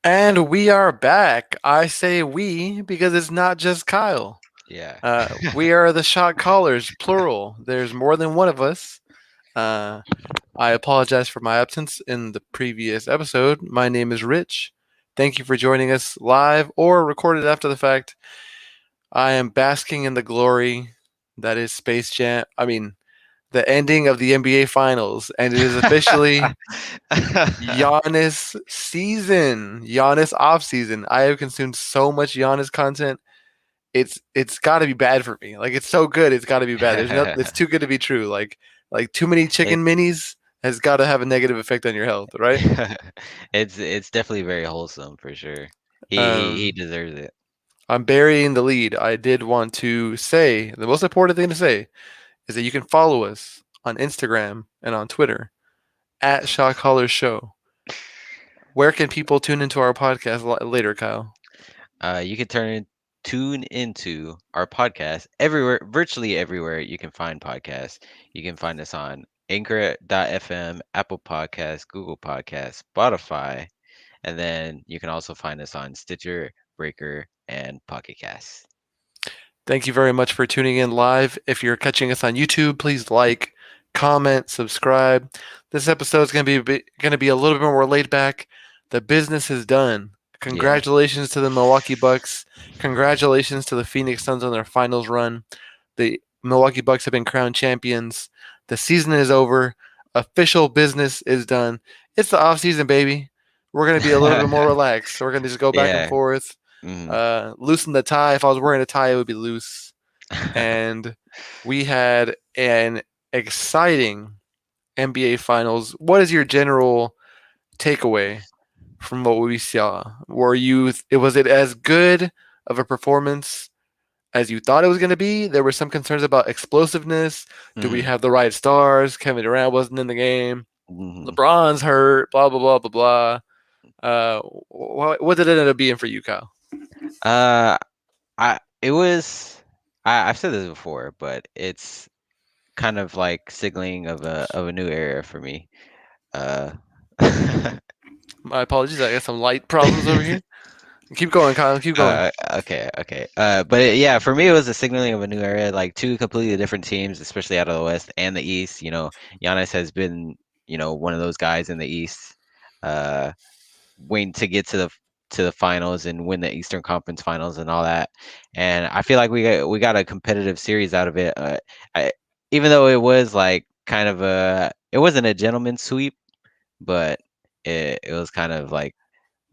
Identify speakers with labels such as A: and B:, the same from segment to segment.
A: And we are back. I say we because it's not just Kyle.
B: Yeah.
A: We are the shot callers, plural. There's more than one of us. Uh, I apologize for my absence in the previous episode. My name is Rich. Thank you for joining us live or recorded after the fact. I am basking in the glory that is Space Jam. The ending of the NBA Finals, and it is officially Giannis season, Giannis off season. I have consumed so much Giannis content. It's got to be bad for me. Like it's so good, it's got to be bad. There's no, it's too good to be true. Like too many
B: it
A: chicken minis has got to have a negative effect on your health, right?
B: it's definitely very wholesome for sure. He
A: Um,
B: deserves it.
A: I'm burying the lead. I did want to say the most important thing to say is that you can follow us on Instagram and on Twitter at Shot Callers Show. Where can people tune into our podcast later, Kyle?
B: You can tune into our podcast everywhere, virtually everywhere you can find podcasts. You can find us on Anchor.fm, Apple Podcasts, Google Podcasts, Spotify, and then you can also find us on Stitcher, Breaker, and Pocket Casts.
A: Thank you very much for tuning in live. If you're catching us on YouTube, please like, comment, subscribe. This episode is going to be a little bit more laid back. The business is done.
B: Yeah.
A: Congratulations to the Milwaukee Bucks. Congratulations to the Phoenix Suns on their finals run. The Milwaukee Bucks have been crowned champions. The season is over. Official business is done. It's the off season, baby. We're going to be a little bit more relaxed. We're going to just go back and
B: Yeah.
A: forth,
B: Mhm.
A: loosen the tie. If I was wearing a tie, it would be loose. And we had an exciting NBA Finals. What is your general takeaway from what we saw? Was it as good of a performance as you thought it was going to be? There were some concerns about explosiveness. Do we
B: Mhm.
A: have the right stars? Kevin Durant wasn't in the game.
B: Mhm.
A: LeBron's hurt. Blah blah blah blah blah. What did it end up being for you, Kyle?
B: Uh, I it was I've said this before, but it's kind of like signaling of a new era for me. Uh,
A: My apologies. I got some light problems over here. Keep going, Kyle. Keep going.
B: okay, okay. Yeah, for me, it was a signaling of a new era, like two completely different teams, especially out of the West and the East. Giannis has been, one of those guys in the East, uh, waiting to get to the finals and win the Eastern Conference Finals and all that. And I feel like we got a competitive series out of it. I, even though it was like kind of it wasn't a gentleman's sweep, but it was kind of like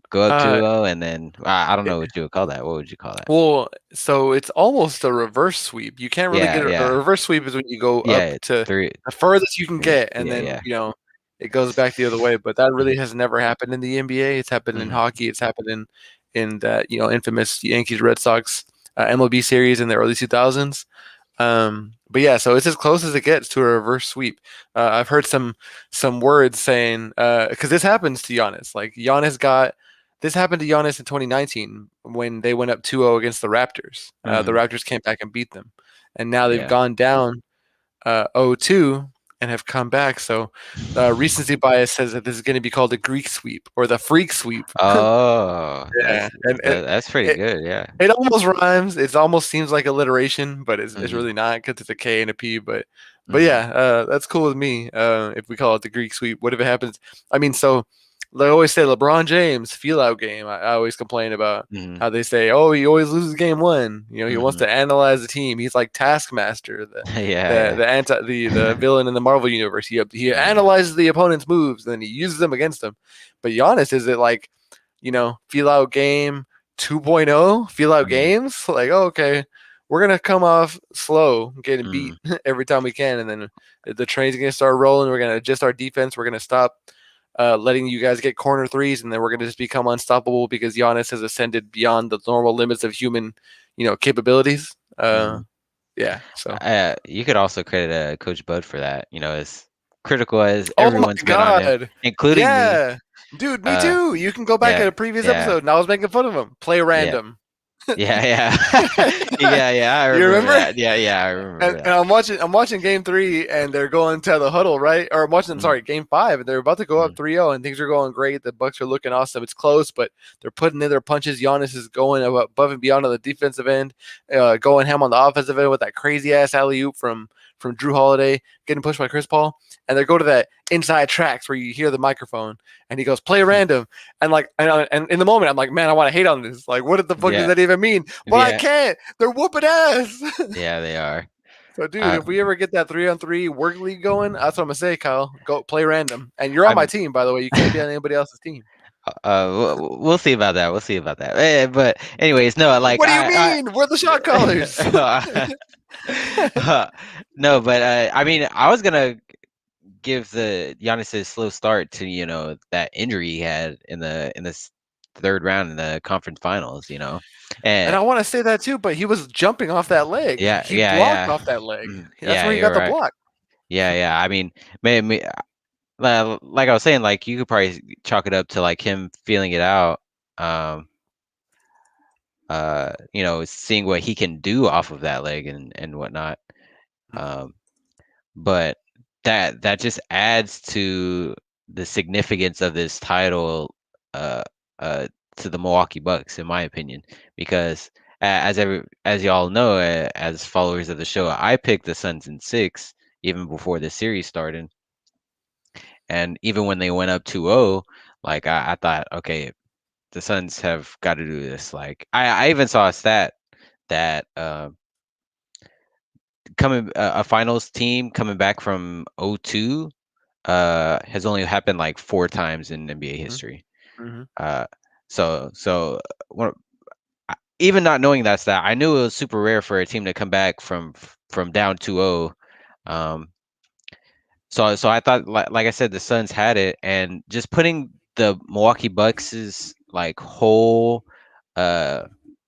B: go up
A: Uh,
B: 2-0 and then I don't know what you would call that. What would you call that?
A: Well, so it's almost a reverse sweep. You can't really
B: Yeah,
A: get a
B: yeah,
A: reverse sweep is when you go up
B: yeah.
A: to
B: Three,
A: the furthest you can
B: three.
A: get, and
B: Yeah,
A: then
B: yeah.
A: it goes back the other way. But that really
B: Hmm.
A: has never happened in the NBA. It's happened in
B: Hmm.
A: hockey. It's happened in that infamous Yankees Red Sox MLB series in the early 2000s. But yeah, so it's as close as it gets to a reverse sweep. I've heard some words saying because this happens to Giannis. Like Giannis got this happened to Giannis in 2019 when they went up 2-0 against the Raptors. The
B: Hmm.
A: Raptors came back and beat them, and now they've
B: Yeah.
A: gone down 0-2 and have come back. So recency bias says that this is going to be called the Greek sweep or the freak sweep.
B: Oh,
A: Yeah, and
B: that's pretty
A: it,
B: good. Yeah.
A: it almost rhymes. It almost seems like alliteration, but it's
B: Hmm.
A: really not because it's a K and a P. But
B: Hmm.
A: yeah, that's cool with me. If we call it the Greek sweep, what if it happens? So they always say LeBron James feel out game. I always complain about
B: Hmm.
A: how they say, oh, he always loses game one. He wants
B: Hmm.
A: to analyze the team. He's like Taskmaster, the
B: Yeah,
A: the
B: yeah.
A: the anti the villain in the Marvel universe. He
B: Hmm.
A: analyzes the opponent's moves and then he uses them against them. But Giannis is it like feel out game 2.0, feel out
B: Hmm.
A: games. Like, oh, okay, we're gonna come off slow, getting beat
B: Hmm.
A: every time we can, and then the train's gonna start rolling. We're gonna adjust our defense. We're gonna stop letting you guys get corner threes, and then we're gonna just become unstoppable because Giannis has ascended beyond the normal limits of human, capabilities.
B: Hmm.
A: Yeah. So.
B: You could also credit Coach Bud for that. As critical as
A: Oh my
B: everyone's been on him,
A: God.
B: including me.
A: Yeah. Dude, me
B: Uh,
A: too. You can go back
B: yeah,
A: at a previous
B: yeah.
A: episode, and I was making fun of him. Play
B: Yeah.
A: random.
B: Yeah, yeah. Yeah, yeah, I
A: You
B: remember
A: remember?
B: that. Yeah, yeah, I
A: And,
B: remember
A: and
B: that.
A: I'm watching game three, and they're going to the huddle, right? Or I'm watching,
B: Mm,
A: sorry, game five, and they're about to go up
B: mm,
A: 3-0, and things are going great. The Bucks are looking awesome. It's close, but they're putting in their punches. Giannis is going above and beyond on the defensive end, going ham on the offensive end with that crazy ass alley oop from Drew Holiday, getting pushed by Chris Paul. And they go to that inside tracks where you hear the microphone, and he goes, "Play random." And like, and in the moment, I'm like, man, I want to hate on this. Like, what the fuck does
B: yeah,
A: that even mean? But I
B: yeah,
A: can't. They're whooping ass.
B: yeah, they are.
A: So, dude,
B: Uh,
A: if we ever get that 3-on-3 work league going, that's what I'm gonna say, Kyle. Go play random, and you're on my
B: I'm
A: team, by the way. You can't be on anybody else's team.
B: we'll see about that. We'll see about that. But anyways, no, like
A: What do you mean? We're the shot callers.
B: no, but I mean, I was gonna give the Giannis's slow start to that injury he had in this third round in the conference finals.
A: And
B: And
A: I want to say that too, but he was jumping off that leg.
B: yeah,
A: He
B: yeah,
A: blocked
B: yeah,
A: off that leg. That's
B: yeah.
A: where he
B: You're
A: got the
B: right.
A: block.
B: Yeah, yeah. I mean, like I was saying, like you could probably chalk it up to like him feeling it out. Um, seeing what he can do off of that leg and whatnot. Um, but that just adds to the significance of this title uh uh to the Milwaukee Bucks, in my opinion, because as y'all know, as followers of the show, I picked the Suns in 6 even before the series started, and even when they went up 2-0, like I thought, okay, the Suns have got to do this. Like I even saw a stat that coming a finals team coming back from 0-2 has only happened like 4 times in NBA
A: Mm-hmm.
B: history.
A: Mm-hmm.
B: Uh, so when, even not knowing that stat, I knew it was super rare for a team to come back from down 2-0. Um, so I thought, like I said, the Suns had it, and just putting the Milwaukee Bucks's like whole uh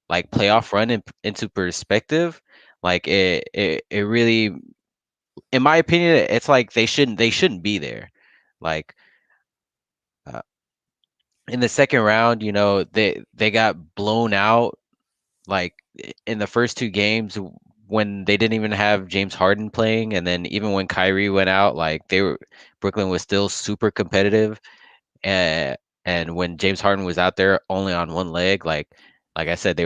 B: like playoff run into perspective, like it really, in my opinion, it's like they shouldn't be there. Like uh, in the second round, they got blown out like in the first 2 games when they didn't even have James Harden playing, and then even when Kyrie went out, like Brooklyn was still super competitive. And when James Harden was out there only on one leg, like I said,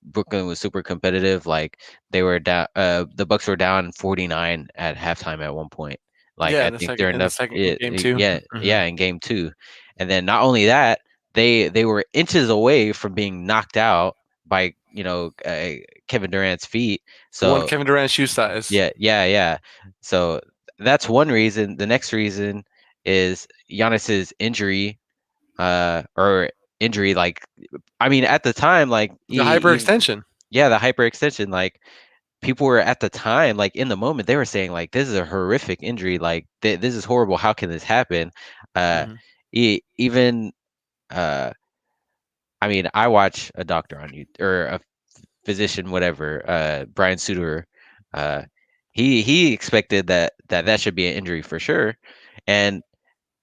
B: Brooklyn was super competitive. Like they were down, the Bucks were down 49 at halftime at one point. Like
A: Yeah,
B: I
A: in the
B: think
A: second
B: during
A: in the
B: the
A: second in game two.
B: yeah,
A: Mm-hmm.
B: yeah, in game 2, and then not only that, they were inches away from being knocked out by Kevin Durant's feet.
A: One
B: So
A: Kevin Durant shoe size.
B: yeah, yeah, yeah. So that's one reason. The next reason is Giannis's injury, or injury. Like, I mean, at the time, like
A: The
B: he
A: hyperextension.
B: yeah, the hyperextension. Like people were at the time, like in the moment, they were saying like, "This is a horrific injury. Like this is horrible. How can this happen?" Uh,
A: Mm-hmm.
B: even I mean, I watch a doctor on you or a physician, whatever, Brian Suter, uh, he expected that should be an injury for sure, and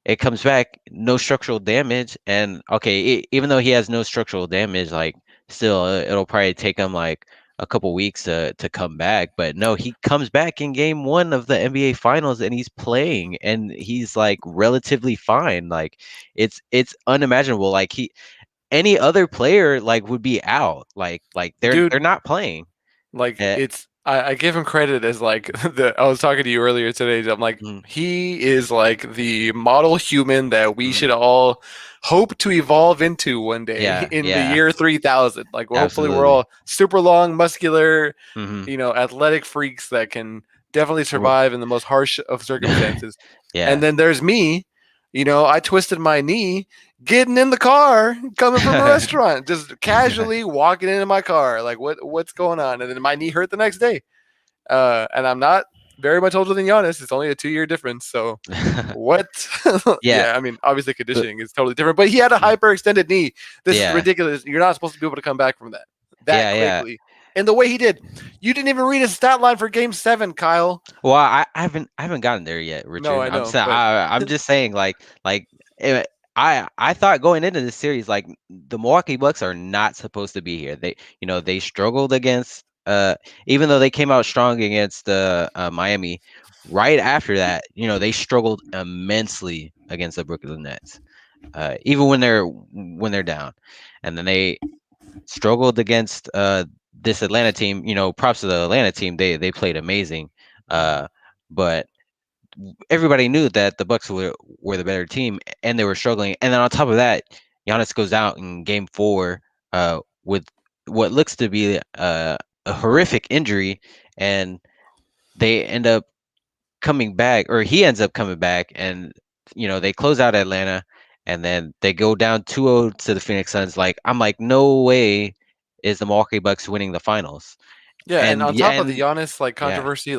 B: it comes back no structural damage, and okay, even though he has no structural damage, like still it'll probably take him like a couple weeks to come back, but no, he comes back in game 1 of the NBA finals and he's playing and he's like relatively fine. Like it's unimaginable. Like any other player like would be out. Like they're
A: Dude,
B: not playing.
A: like
B: Uh,
A: I give him credit as like the I was talking to you earlier today. I'm like
B: mm,
A: he is like the model human that we
B: mm,
A: should all hope to evolve into one day
B: yeah,
A: in the
B: yeah,
A: year 3000. Like well, hopefully we're
B: absolutely.
A: all super long, muscular,
B: Hmm.
A: athletic freaks that can definitely survive in the most harsh of circumstances. And
B: Yeah.
A: then there's me, I twisted my knee getting in the car coming from a restaurant, just casually walking into my car. Like what's going on? And then my knee hurt the next day. And I'm not very much older than Giannis. It's only a 2-year difference. So what?
B: Yeah.
A: Yeah, I mean, obviously conditioning is totally different, but he had a hyperextended knee. This is
B: Yeah.
A: ridiculous. You're not supposed to be able to come back from that
B: Yeah, yeah.
A: quickly. And the way he did, you didn't even read his stat line for Game 7, Kyle.
B: Well, I haven't gotten there yet,
A: No,
B: Richard.
A: I
B: I'm
A: know,
B: saying
A: but
B: I'm just saying like I thought going into this series, like the Milwaukee Bucks are not supposed to be here. They struggled against even though they came out strong against Miami. Right after that, they struggled immensely against the Brooklyn Nets. Even when they're down, and then they struggled against this Atlanta team. Props to the Atlanta team. They played amazing. But everybody knew that the Bucks were the better team, and they were struggling. And then on top of that, Giannis goes out in Game 4 with what looks to be a horrific injury, and they end up coming back, or he ends up coming back, and they close out Atlanta, and then they go down 2-0 to the Phoenix Suns. Like I'm like, no way is the Milwaukee Bucks winning the finals.
A: Yeah, and
B: And
A: on
B: yeah,
A: top of the
B: and
A: Giannis
B: yeah,
A: controversy,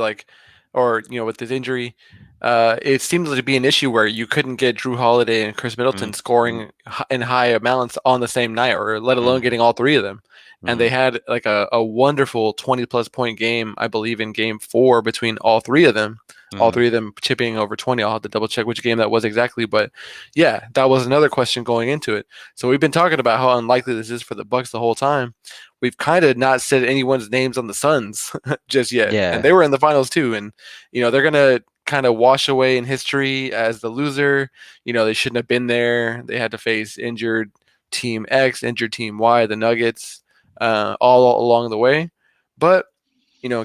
A: or with his injury, it seems to be an issue where you couldn't get Drew Holiday and Chris
B: mm,
A: Middleton
B: mm,
A: scoring in high amounts on the same night, or let alone
B: mm,
A: getting all three of them. And they
B: mm,
A: had like a wonderful 20+ point game, I believe, in Game 4 between all three of them. All
B: mm,
A: three of them chipping over 20. I'll have to double check which game that was exactly, but yeah, that was another question going into it. So we've been talking about how unlikely this is for the Bucks the whole time. We've kind of not said anyone's names on the Suns just yet, and
B: yeah,
A: they were in the finals too. And they're gonna kind of wash away in history as the loser. They shouldn't have been there. They had to face injured Team X, injured Team Y, the Nuggets, all along the way. But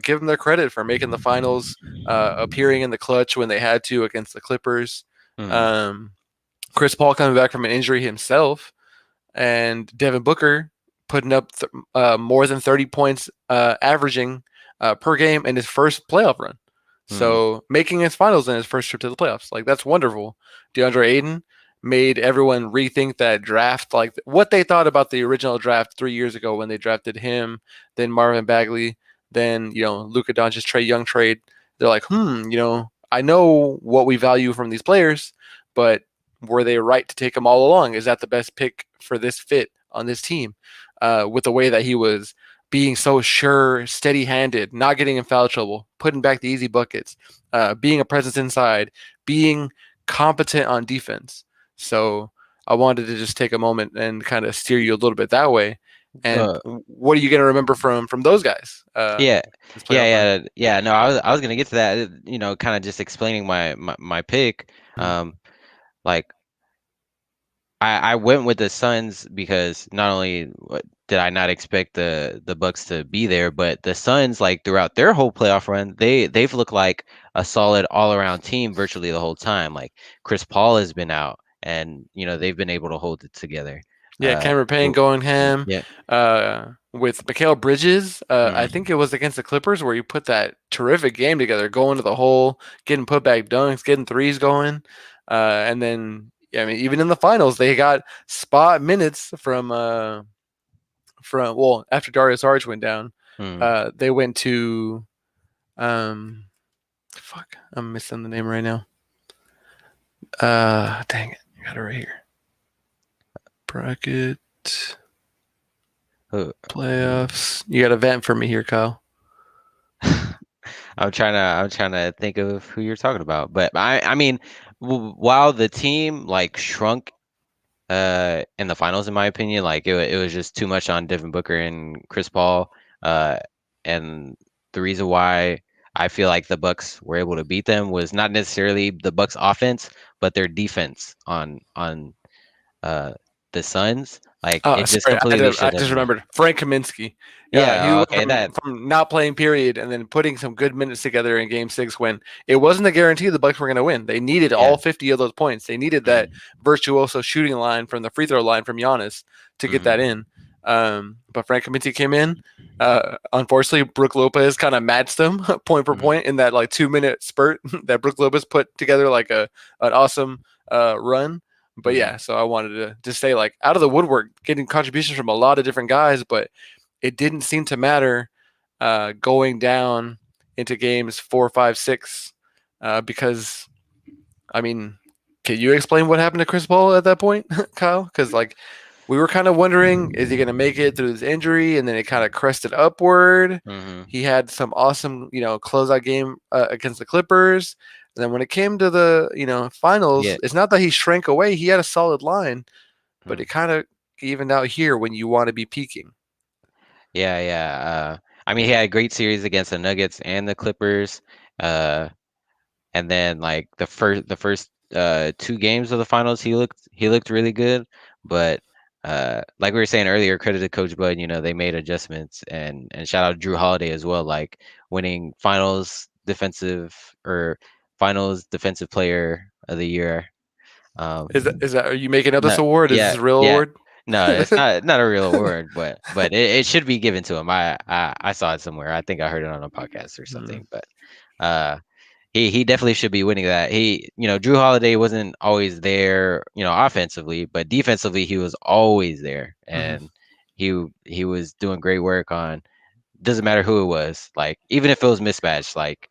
A: give them their credit for making the finals, appearing in the clutch when they had to against the Clippers.
B: mm,
A: Um, Chris Paul coming back from an injury himself, and Devin Booker putting up more than 30 points, averaging per game in his first playoff run.
B: mm,
A: So making his finals in his first trip to the playoffs, like that's wonderful. DeAndre Ayton made everyone rethink that draft, like what they thought about the original draft 3 years ago when they drafted him, then Marvin Bagley, then Luka Doncic Trae Young trade. They're like, I know what we value from these players, but were they right to take him all along? Is that the best pick for this fit on this team? With the way that he was being so sure, steady-handed, not getting in foul trouble, putting back the easy buckets, being a presence inside, being competent on defense. So I wanted to just take a moment and kind of steer you a little bit that way. And
B: uh,
A: what are you going to remember from those guys
B: yeah,
A: this
B: yeah,
A: playoff run?
B: yeah. No, I was gonna get to that. Kind of just explaining my pick.
A: Mm.
B: Um, like I went with the Suns because not only did I not expect the Bucks to be there, but the Suns, like throughout their whole playoff run, they've looked like a solid all around team virtually the whole time. Like Chris Paul has been out, and they've been able to hold it together.
A: Yeah, Cameron Payne
B: W-
A: going ham
B: yeah.
A: with Mikal Bridges. I think
B: Mm,
A: it was against the Clippers where you put that terrific game together, going to the hole, getting put back dunks, getting threes going. And then, yeah, I mean, even in the finals, they got spot minutes from well, after Darius Arch went down,
B: mm.
A: they went to um, fuck, I'm missing the name right now. Dang it, I got it right here. Bracket
B: Uh,
A: playoffs. You got a vent for me here, Kyle.
B: I'm trying to think of who you're talking about, but I mean, while the team like shrunk in the finals, in my opinion, like it was just too much on Devin Booker and Chris Paul, uh, and the reason why I feel like the Bucks were able to beat them was not necessarily the Bucks offense, but their defense on uh the Suns. Like
A: Oh,
B: it just
A: sorry,
B: completely
A: I
B: shut
A: just
B: them down.
A: remembered Frank Kaminsky. Yeah, he
B: Yeah,
A: went
B: okay,
A: from not playing period and then putting some good minutes together in Game 6 when it wasn't a guarantee the Bucks were going to win. They needed
B: yeah.
A: all 50 of those points. They needed that
B: Mm,
A: virtuoso shooting line from the free throw line from Giannis to get that
B: mm,
A: in. But Frank Kaminsky came in. Unfortunately, Brook Lopez kind of matched them point for
B: mm,
A: point in that like 2 minute spurt that Brook Lopez put together like an awesome run. But
B: mm,
A: yeah, so I wanted to just say like out of the woodwork, getting contributions from a lot of different guys, but it didn't seem to matter going down into games 4, 5, 6 because I mean, can you explain what happened to Chris Paul at that point, Kyle? Because like we were kind of wondering, is he going to make it through this injury? And then it kind of crested upward.
B: mm,
A: He had some awesome, closeout game against the Clippers. And then when it came to the finals,
B: Yeah.
A: it's not that he shrank away. He had a solid line, but
B: Mm.
A: it kind of evened out here when you want to be peaking.
B: Yeah, yeah. I mean, he had a great series against the Nuggets and the Clippers. Uh, and then like the first two games of the finals, he looked really good. But like we were saying earlier, credit to Coach Bud. They made adjustments, and shout out Drew Holiday as well, like winning finals defensive player of the year. Um,
A: Is that are you making up this
B: no,
A: award? Is this
B: yeah,
A: a real
B: yeah.
A: award?
B: No, it's not a real award, but it should be given to him. I saw it somewhere. I think I heard it on a podcast or
A: Hmm.
B: something. But uh, he definitely should be winning that. Drew Holiday wasn't always there, offensively, but defensively he was always there,
A: Hmm.
B: and he was doing great work on. Doesn't matter who it was, like even if it was mismatched, like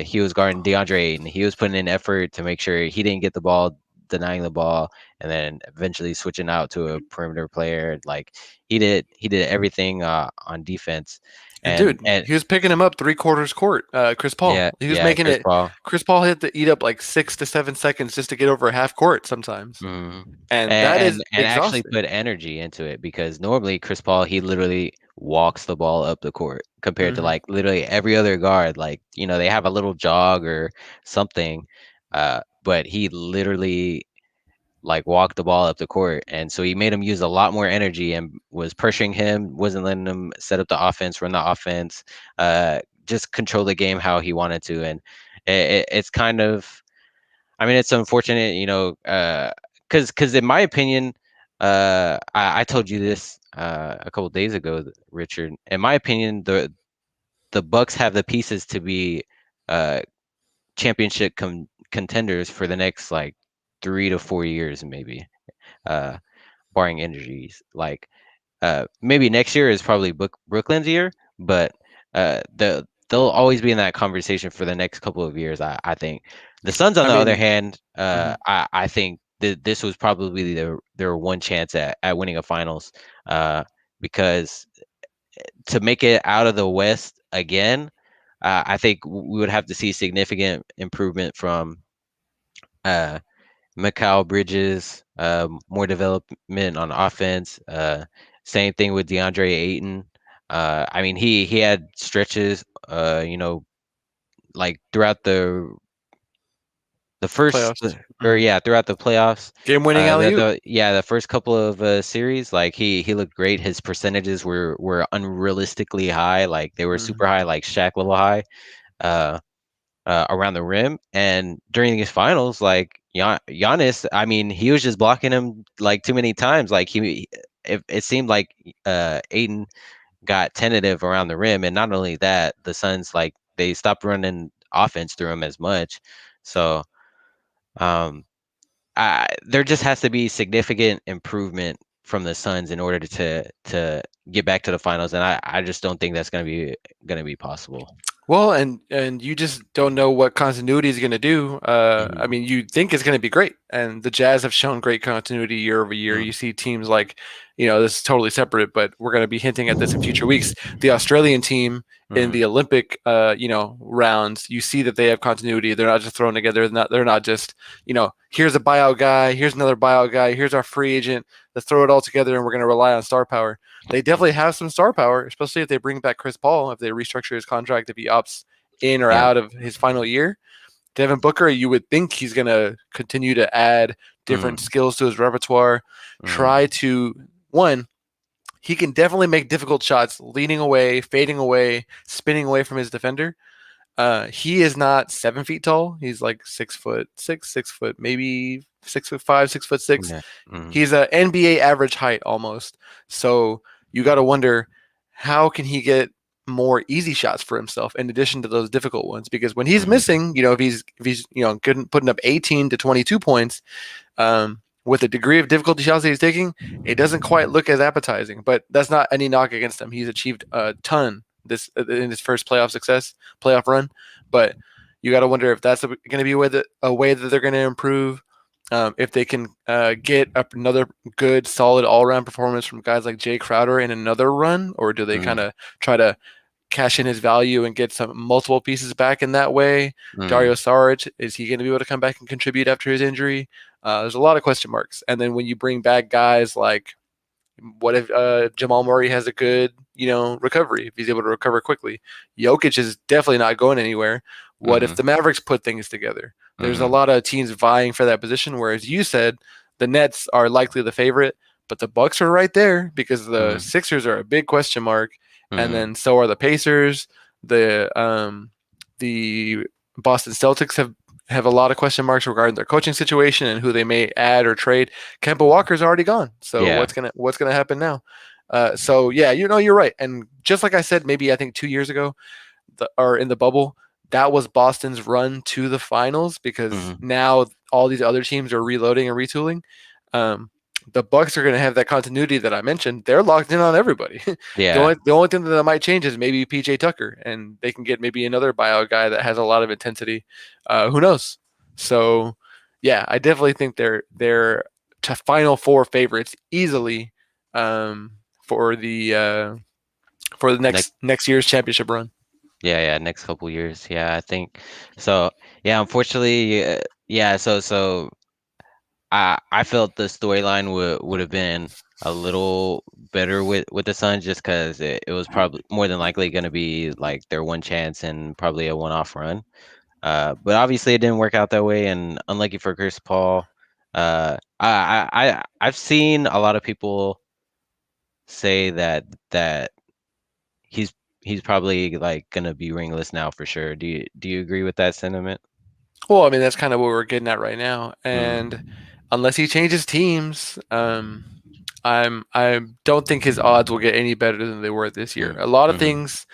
B: he was guarding DeAndre Ayton, he was putting in effort to make sure he didn't get the ball, denying the ball, and then eventually switching out to a perimeter player. Like he did everything on defense,
A: And
B: and
A: dude,
B: and
A: he was picking him up 3/4 court. Chris
B: yeah,
A: Paul. He was
B: yeah,
A: making
B: Chris
A: it.
B: Paul.
A: Chris Paul had to eat up like 6 to 7 seconds just to get over half court sometimes,
B: Mhm.
A: and that
B: And
A: is
B: and actually
A: exhausting.
B: put energy into it, because normally Chris Paul, he literally walks the ball up the court compared to
A: Hmm.
B: like literally every other guard. Like, they have a little jog or something, but he literally like walked the ball up the court. And so he made him use a lot more energy and was pressuring him, wasn't letting him set up the offense, run the offense, just control the game how he wanted to. And it's kind of, I mean, it's unfortunate, because in my opinion, I told you this a couple days ago, Richard. In my opinion, the Bucks have the pieces to be uh, championship contenders for the next like 3 to 4 years, maybe, uh, barring injuries. Like maybe next year is probably Brooklyn's year, but they'll always be in that conversation for the next couple of years. I think the Suns, on
A: I
B: the other
A: mean,
B: hand,
A: mhm.
B: I think this was probably their one chance at winning a finals, uh, because to make it out of the West again, I think we would have to see significant improvement from uh, Mikal Bridges, more development on offense. Same thing with DeAndre Ayton. I mean, he had stretches, like throughout the first,
A: Playoffs.
B: or
A: Hmm.
B: yeah, throughout the playoffs.
A: Game-winning alley oop.
B: The first couple of series, like he looked great. His percentages were unrealistically high, like they were
A: Hmm.
B: super high, like Shaq level high. Uh, around the rim. And during these finals, like Giannis, I mean, he was just blocking him like too many times. Like it seemed like Aiden got tentative around the rim, and not only that, the Suns, like they stopped running offense through him as much. So um, there just has to be significant improvement from the Suns in order to get back to the finals, and I just don't think that's gonna be possible.
A: Well, and you just don't know what continuity is going to do. I
B: Hmm.
A: mean, you think it's going to be great, and the Jazz have shown great continuity year over year. You
B: Hmm.
A: see teams like, this is totally separate, but we're going to be hinting at this in future weeks. The Australian team in
B: Hmm.
A: the Olympic, rounds, you see that they have continuity. They're not just thrown together. They're not just, here's a buyout guy, here's another buyout guy, here's our free agent. Let's throw it all together, and we're going to rely on star power. They definitely have some star power, especially if they bring back Chris Paul, if they restructure his contract, if he opts in or
B: Yeah.
A: out of his final year. Devin Booker, you would think he's going to continue to add different
B: Mhm,
A: skills to his repertoire,
B: mhm,
A: try to, one, he can definitely make difficult shots, leaning away, fading away, spinning away from his defender. He is not 7 feet tall. He's like 6 foot 6, 6 foot, maybe 6 foot 5, 6 foot 6.
B: yeah, mhm,
A: He's a NBA average height almost. So you got to wonder how can he get more easy shots for himself in addition to those difficult ones? Because when he's
B: mhm,
A: missing, if he's putting up 18 to 22 points, with the degree of difficulty shots that he's taking, it doesn't quite look as appetizing. But that's not any knock against him. He's achieved a ton this in his first playoff run. But you got to wonder if that's going to be a way that they're going to improve. If they can get another good, solid all-around performance from guys like Jay Crowder in another run, or do they kind
B: mhm,
A: of try to cash in his value and get some multiple pieces back in that way?
B: Mm,
A: Dario Saric, is he going to be able to come back and contribute after his injury? There's a lot of question marks. And then when you bring back guys like, what if Jamal Murray has a good, recovery, if he's able to recover quickly? Jokic is definitely not going anywhere. What if
B: mm-hmm,
A: the Mavericks put things together? There's a
B: mm-hmm,
A: lot of teams vying for that position, whereas you said the Nets are likely the favorite, but the Bucks are right there because the
B: mm-hmm,
A: Sixers are a big question mark, and
B: mm-hmm.
A: then so are the Pacers. The Boston Celtics have a lot of question marks regarding their coaching situation and who they may add or trade. Kemba Walker's already gone, so
B: Yeah.
A: what's gonna happen now? So yeah, you're right, and just like I said, maybe I think 2 years ago, or in the bubble, that was Boston's run to the finals because
B: Mm-hmm.
A: now all these other teams are reloading and retooling. Um, the Bucks are going to have that continuity that I mentioned. They're locked in on everybody. the
B: Yeah.
A: only the only thing that might change is maybe PJ Tucker, and they can get maybe another buyout guy that has a lot of intensity. Who knows? So, yeah, I definitely think they're to Final Four favorites easily, um, for the
B: Next.
A: next year's championship run.
B: Yeah. Yeah. Next couple years. Yeah. I think so. Yeah. Unfortunately. Yeah. So I felt the storyline would have been a little better with the Suns just because it was probably more than likely going to be like their one chance and probably a one-off run. But obviously it didn't work out that way, and unlucky for Chris Paul. I've seen a lot of people say that he's he's probably like gonna be ringless now for sure. Do you agree with that sentiment?
A: Well, I mean, that's kind of what we're getting at right now. And
B: Mm,
A: unless he changes teams, I don't think his odds will get any better than they were this year.
B: mm,
A: A lot of
B: mm,
A: things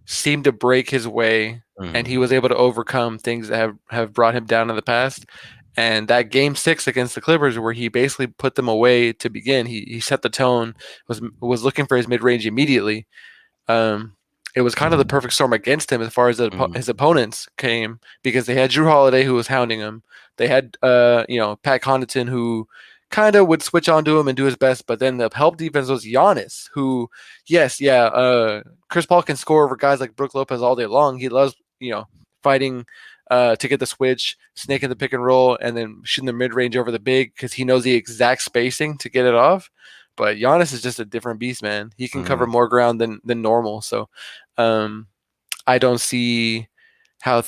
A: seem to break his way, and he
B: mm,
A: was able to overcome things that have brought him down in the past. And that game 6 against the Clippers, where he basically put them away to begin, he set the tone, was looking for his mid range immediately. um, it was kind of the perfect storm against him as far as
B: mm,
A: his opponents came because they had Drew Holiday who was hounding him. They had Pat Connaughton who kind of would switch on to him and do his best, but then the help defense was Giannis who, yes, yeah, Chris Paul can score over guys like Brook Lopez all day long. He loves fighting to get the switch, snaking the pick and roll, and then shooting the mid range over the big because he knows the exact spacing to get it off. But Giannis is just a different beast, man. He can cover
B: mm,
A: more ground than normal. So um, I don't see how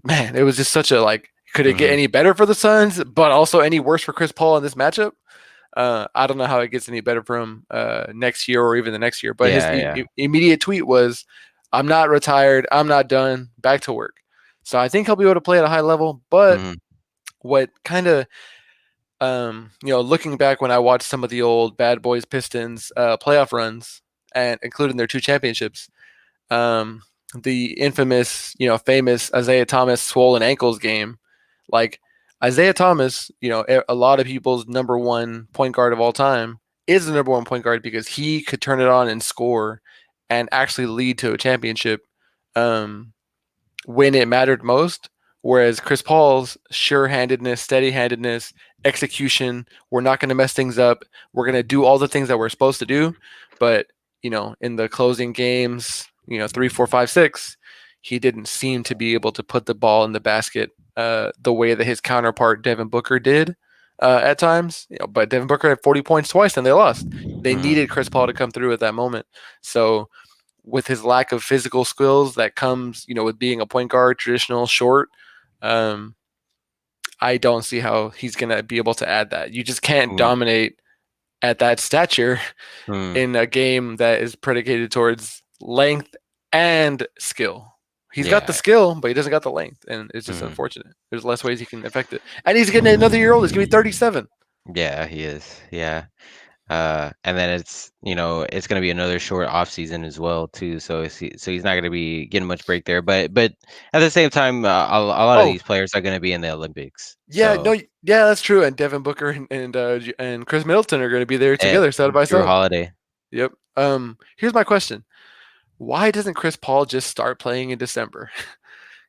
A: man, it was just such a like, could it get
B: mm.
A: any better for the Suns, but also any worse for Chris Paul in this matchup? I don't know how it gets any better for him next year or even the next year. But his
B: Yeah, yeah.
A: immediate tweet was, "I'm not retired. I'm not done. Back to work." So I think he'll be able to play at a high level. But
B: Mm,
A: what kind of looking back when I watched some of the old Bad Boys Pistons playoff runs and including their two championships, um, the infamous, famous Isaiah Thomas swollen ankles game, like Isaiah Thomas, a lot of people's number one point guard of all time is the number one point guard because he could turn it on and score and actually lead to a championship. Um, when it mattered most. Whereas Chris Paul's sure-handedness, steady-handedness, execution, we're not going to mess things up. We're going to do all the things that we're supposed to do. But, in the closing games, 3, 4, 5, 6, he didn't seem to be able to put the ball in the basket the way that his counterpart Devin Booker did at times. But Devin Booker had 40 points twice and they lost. They needed
B: mm,
A: Chris Paul to come through at that moment. So with his lack of physical skills that comes, with being a point guard, traditional, short, um, I don't see how he's going to be able to add that. You just can't
B: mm,
A: dominate at that stature
B: mm.
A: in a game that is predicated towards length and skill. He's got the
B: Yeah.
A: skill, but he doesn't got the length, and it's just
B: Mm.
A: unfortunate. There's less ways he can affect it, and he's getting another year old. He's gonna be 37.
B: Yeah, he is. Yeah. And then it's gonna be another short off season as well too. So he's not gonna be getting much break there. But at the same time, a lot of
A: Oh,
B: these players are gonna be in the Olympics.
A: yeah,
B: So
A: no, yeah, that's true. And Devin Booker and Chris Middleton are going to be there
B: and
A: together, side by
B: Drew
A: side.
B: Holiday.
A: Yep. Here's my question: why doesn't Chris Paul just start playing in December?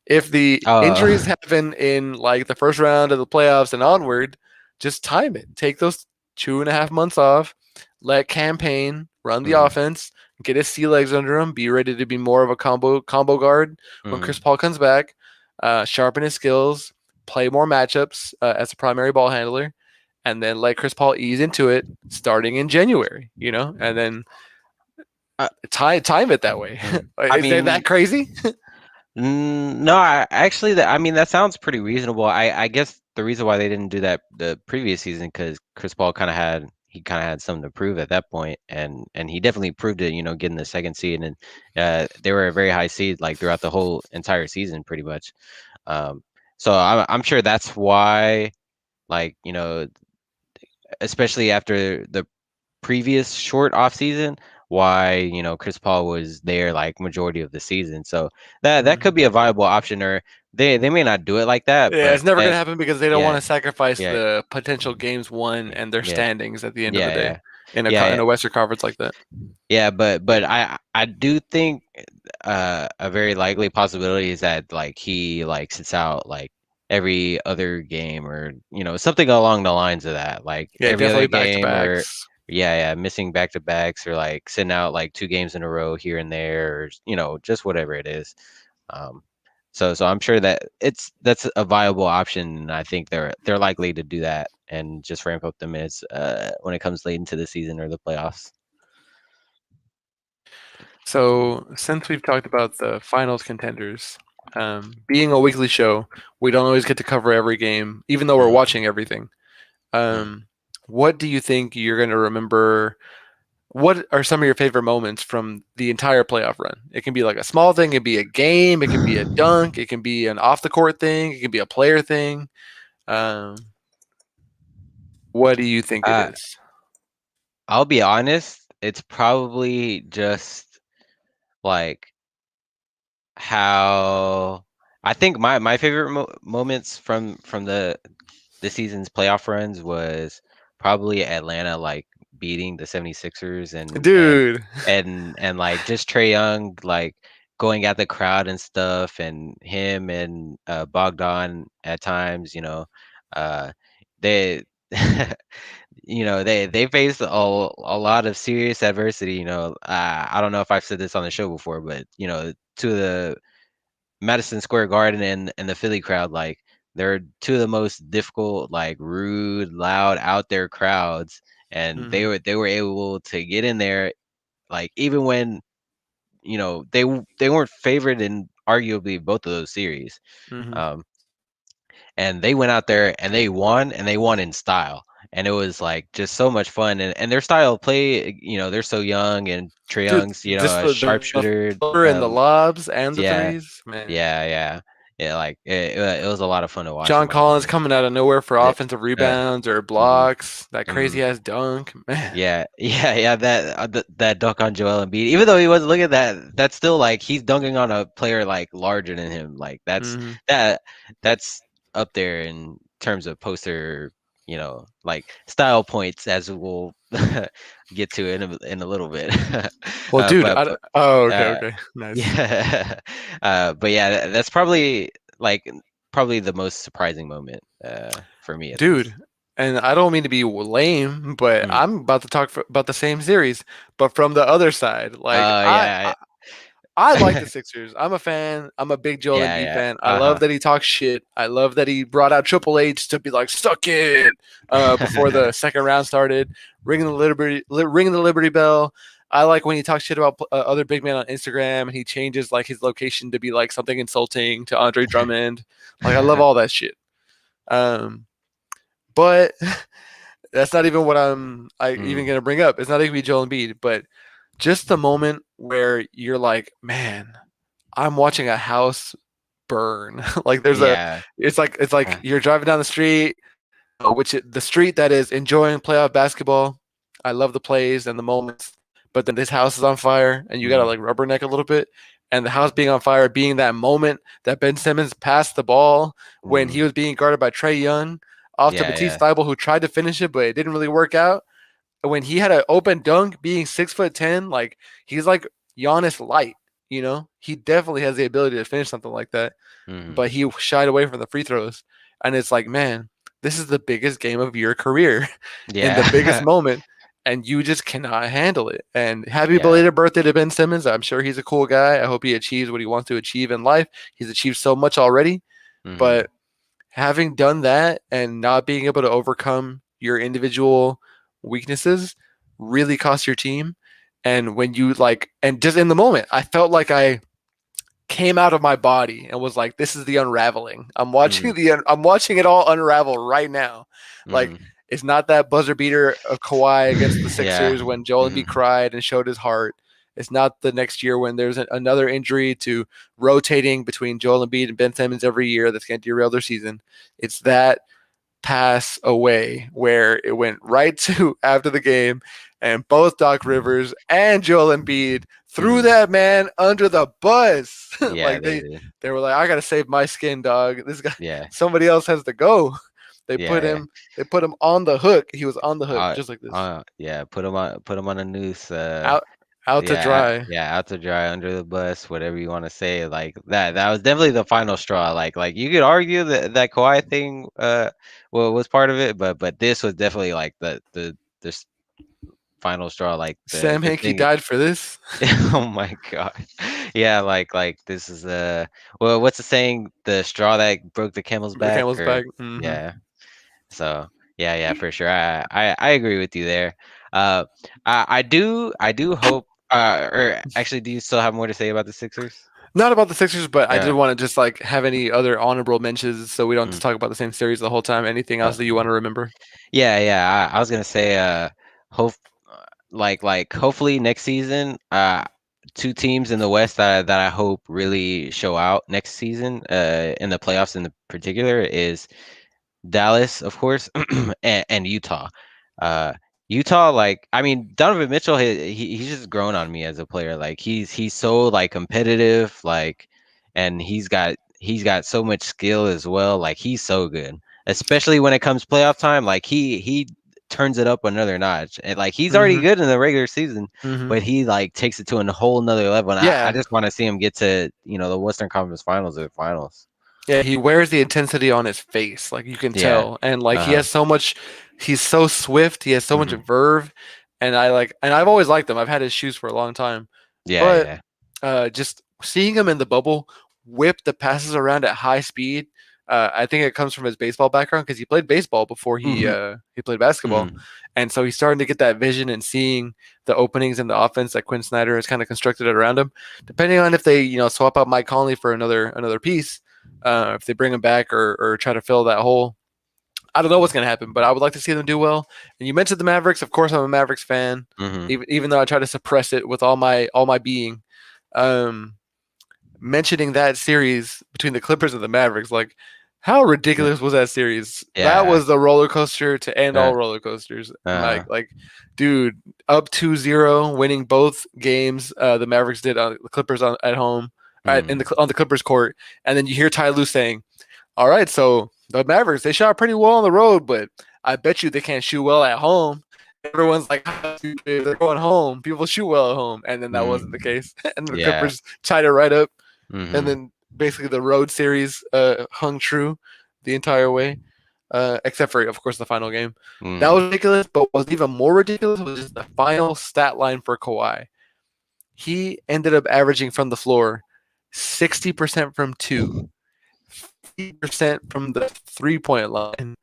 A: If the injuries
B: Uh,
A: happen in like the first round of the playoffs and onward, just time it. Take those 2.5 months off. Let campaign run the
B: mm,
A: offense. get his sea legs under him, be ready to be more of a combo guard when Chris
B: Mm.
A: Paul comes back, sharpen his skills, play more matchups as a primary ball handler, and then let Chris Paul ease into it starting in January, and then
B: Uh,
A: time it that way.
B: mm. I
A: Is that
B: mean,
A: crazy?
B: No, I actually that I mean that sounds pretty reasonable. I guess the reason why they didn't do that the previous season because Chris Paul kind of had something to prove at that point, and he definitely proved it. Getting the second seed, and they were a very high seed like throughout the whole entire season, pretty much. Um, so I'm sure that's why, like especially after the previous short off season, why Chris Paul was there like majority of the season. So that could
A: Mhm.
B: be a viable option, or they may not do it like that,
A: Yeah,
B: but
A: it's never
B: that
A: gonna happen because they don't want
B: yeah
A: to sacrifice
B: yeah
A: the potential games won and their
B: yeah
A: standings at the end of the
B: yeah
A: day
B: yeah
A: in
B: yeah
A: a Western Conference like that.
B: yeah. But I do think a very likely possibility is that like he like sits out like every other game or something along the lines of that like
A: Yeah,
B: every other
A: definitely back to
B: game or
A: backs.
B: yeah missing back to backs or like sitting out like 2 games in a row here and there or just whatever it is. um so I'm sure that that's a viable option, and I think they're likely to do that and just ramp up the minutes when it comes late into the season or the playoffs.
A: So since we've talked about the finals contenders, being a weekly show, we don't always get to cover every game, even though we're
B: Mm,
A: watching everything.
B: mm.
A: What do you think you're gonna remember? What are some of your favorite moments from the entire playoff run? It can be like a small thing, it can be a game, it can be a dunk, it can be an off the court thing, it can be a player thing. Um, what do you think it
B: Uh,
A: is?
B: I'll be honest, it's probably just like how I think my favorite moments from the season's playoff runs was probably Atlanta like beating the 76ers
A: Dude.
B: and like just Trey Young like going at the crowd and stuff and him and Bogdan at times, uh they they faced a lot of serious adversity, I don't know if I've said this on the show before, but to the Madison Square Garden and the Philly crowd, like they're two of the most difficult, like rude, loud, out there crowds, and
A: Hmm.
B: they were able to get in there, like even when they weren't favored in arguably both of those series,
A: Hmm.
B: um, and they went out there and they won in style. And it was like just so much fun, and their style of play, they're so young, and Trey
A: Dude,
B: Young's,
A: just
B: a
A: the
B: sharpshooter.
A: floater and the lobs and the
B: Yeah,
A: threes, man.
B: yeah. Yeah, like it was a lot of fun to watch
A: John
B: in my
A: Collins
B: opinion.
A: coming out of nowhere for
B: Yeah.
A: offensive
B: Uh,
A: rebounds or
B: mhm,
A: blocks. That crazy
B: mhm.
A: ass dunk, man.
B: Yeah, yeah. That dunk on Joel Embiid. Even though he wasn't looking at that, that's still like he's dunking on a player like larger than him. Like
A: Hmm.
B: that that's up there in terms of poster, like style points, as we'll get to in a little bit.
A: Well, dude,
B: But
A: oh, okay,
B: uh,
A: okay, nice,
B: yeah, but yeah, that's like probably the most surprising moment for me at
A: dude.
B: least.
A: And I don't mean to be lame, but
B: Mm.
A: I'm about to talk about the same series, but from the other side. Like
B: Yeah,
A: I like the Sixers. I'm a fan. I'm a big Joel
B: yeah,
A: Embiid
B: yeah.
A: fan. I love
B: Uh-huh.
A: that he talks shit. I love that he brought out Triple H to be like, "Suck it," before the second round started, ringing the Liberty Bell. I like when he talks shit about other big men on Instagram and he changes like his location to be like something insulting to Andre Drummond. Like I love all that shit. Um, but that's not even what I even
B: Mm,
A: gonna bring up. It's not even gonna be Joel Embiid, but just the moment where you're like, man, I'm watching a house burn. Like
B: yeah.
A: it's like
B: Uh,
A: you're driving down the street, the street that is enjoying playoff basketball. I love the plays and the moments, but then this house is on fire and you gotta
B: mm,
A: like rubberneck a little bit. And the house being on fire being that moment that Ben Simmons passed the ball when he
B: mm.
A: was being guarded by Trey Young off to
B: Yeah,
A: Matisse
B: yeah.
A: Thybulle, who tried to finish it, but it didn't really work out. When he had an open dunk, being 6'10", like he's like Giannis light. He definitely has the ability to finish something like that,
B: Mhm.
A: but he shied away from the free throws. And it's like, man, this is the biggest game of your career in the biggest
B: Yeah.
A: moment. and you just cannot handle it. And happy
B: Yeah.
A: belated birthday to Ben Simmons. I'm sure he's a cool guy. I hope he achieves what he wants to achieve in life. He's achieved so much already,
B: Mhm.
A: but having done that and not being able to overcome your individual weaknesses really costs your team. And when you like, and just in the moment, I felt like I came out of my body and was like, "This is the unraveling.
B: Mhm.
A: I'm watching it all unravel right now." Like
B: Mhm.
A: it's not that buzzer beater of Kawhi against the
B: Yeah.
A: Sixers when Joel Embiid
B: Mhm.
A: cried and showed his heart. It's not the next year when there's another injury to rotating between Joel Embiid and Ben Simmons every year that's going to derail their season. It's that pass away where it went right to after the game, and both Doc Rivers and Joel Embiid threw
B: Mhm.
A: that man under the bus.
B: Yeah,
A: Like
B: they did.
A: they were like, I gotta save my skin, dog. This guy,
B: Yeah.
A: somebody else has to go. They
B: Yeah,
A: put
B: yeah.
A: him they put him on the hook. He was on the hook, just like this.
B: Yeah, put him on a noose.
A: Out out to dry.
B: Yeah, out to dry, under the bus, whatever you want to say. Like that was definitely the final straw. Like you could argue that Kawhi thing, was part of it, but this was definitely like the final straw. Like
A: Sam
B: the
A: Hinkie
B: thing.
A: died for this.
B: Oh my God. Yeah, like this is well, what's the saying? The straw that broke the camel's
A: The
B: back,
A: camel's
B: or
A: back. Hmm.
B: yeah. So yeah, yeah, for sure. I agree with you there. Uh, I do hope. Or actually, do you still have more to say about the Sixers?
A: Not about the Sixers, but I did
B: Yeah.
A: want to just like have any other honorable mentions so we don't
B: Mm,
A: just talk about the same series the whole time. Anything else that you
B: uh,
A: want to remember?
B: yeah, yeah. I was gonna say, hope, hopefully next season, two teams in the West that I hope really show out next season, in the playoffs in the particular is Dallas, of course, and Utah. Uh, Utah, like, I mean, Donovan Mitchell, he's just grown on me as a player. Like he's so like competitive, like, and he's got so much skill as well. Like he's so good, especially when it comes playoff time. Like he turns it up another notch, and like he's already
A: Mm-hmm.
B: good in the regular season,
A: Mm-hmm.
B: but he like takes it to a whole nother level. And I
A: Yeah,
B: just want to see him get to the Western Conference Finals or the finals.
A: yeah. He wears the intensity on his face, like you can
B: Yeah.
A: tell, and like he
B: Uh-huh.
A: has so much. He's so swift. He has so much
B: Hmm.
A: verve, and I've always liked him. I've had his shoes for a long time,
B: Yeah,
A: but
B: yeah.
A: just seeing him in the bubble whip the passes around at high speed. I think it comes from his baseball background because he played baseball before
B: Mhm,
A: he played basketball,
B: mhm,
A: and so he's starting to get that vision and seeing the openings in the offense that Quinn Snyder has kind of constructed around him. Depending on if they swap out Mike Conley for another piece, if they bring him back or try to fill that hole, I don't know what's going to happen, but I would like to see them do well. And you mentioned the Mavericks. Of course, I'm a Mavericks fan,
B: mhm.
A: even though I try to suppress it with all my being. Um, Mentioning that series between the Clippers and the Mavericks, like how
B: Yeah,
A: ridiculous was that series? That
B: yeah,
A: was the roller coaster to end
B: uh,
A: all roller coasters.
B: uh-huh,
A: Like, dude, up 2-0, winning both games. The Mavericks did the Clippers at home,
B: mm,
A: on the Clippers court, and then you hear Ty Lue saying, "All right, so the Mavericks they shot pretty well on the road, but I bet you they can't shoot well at home." Everyone's like, they're going home. People shoot well at home, and then that wasn't the
B: mm,
A: case. And the
B: yeah,
A: Clippers tied it right up, and
B: mhm,
A: then basically the road series hung true the entire way, except for of course the final game. That
B: mhm.
A: was ridiculous, but what was even more ridiculous was just the final stat line for Kawhi. He ended up averaging from the floor 60% from two, 50% from the 3-point line,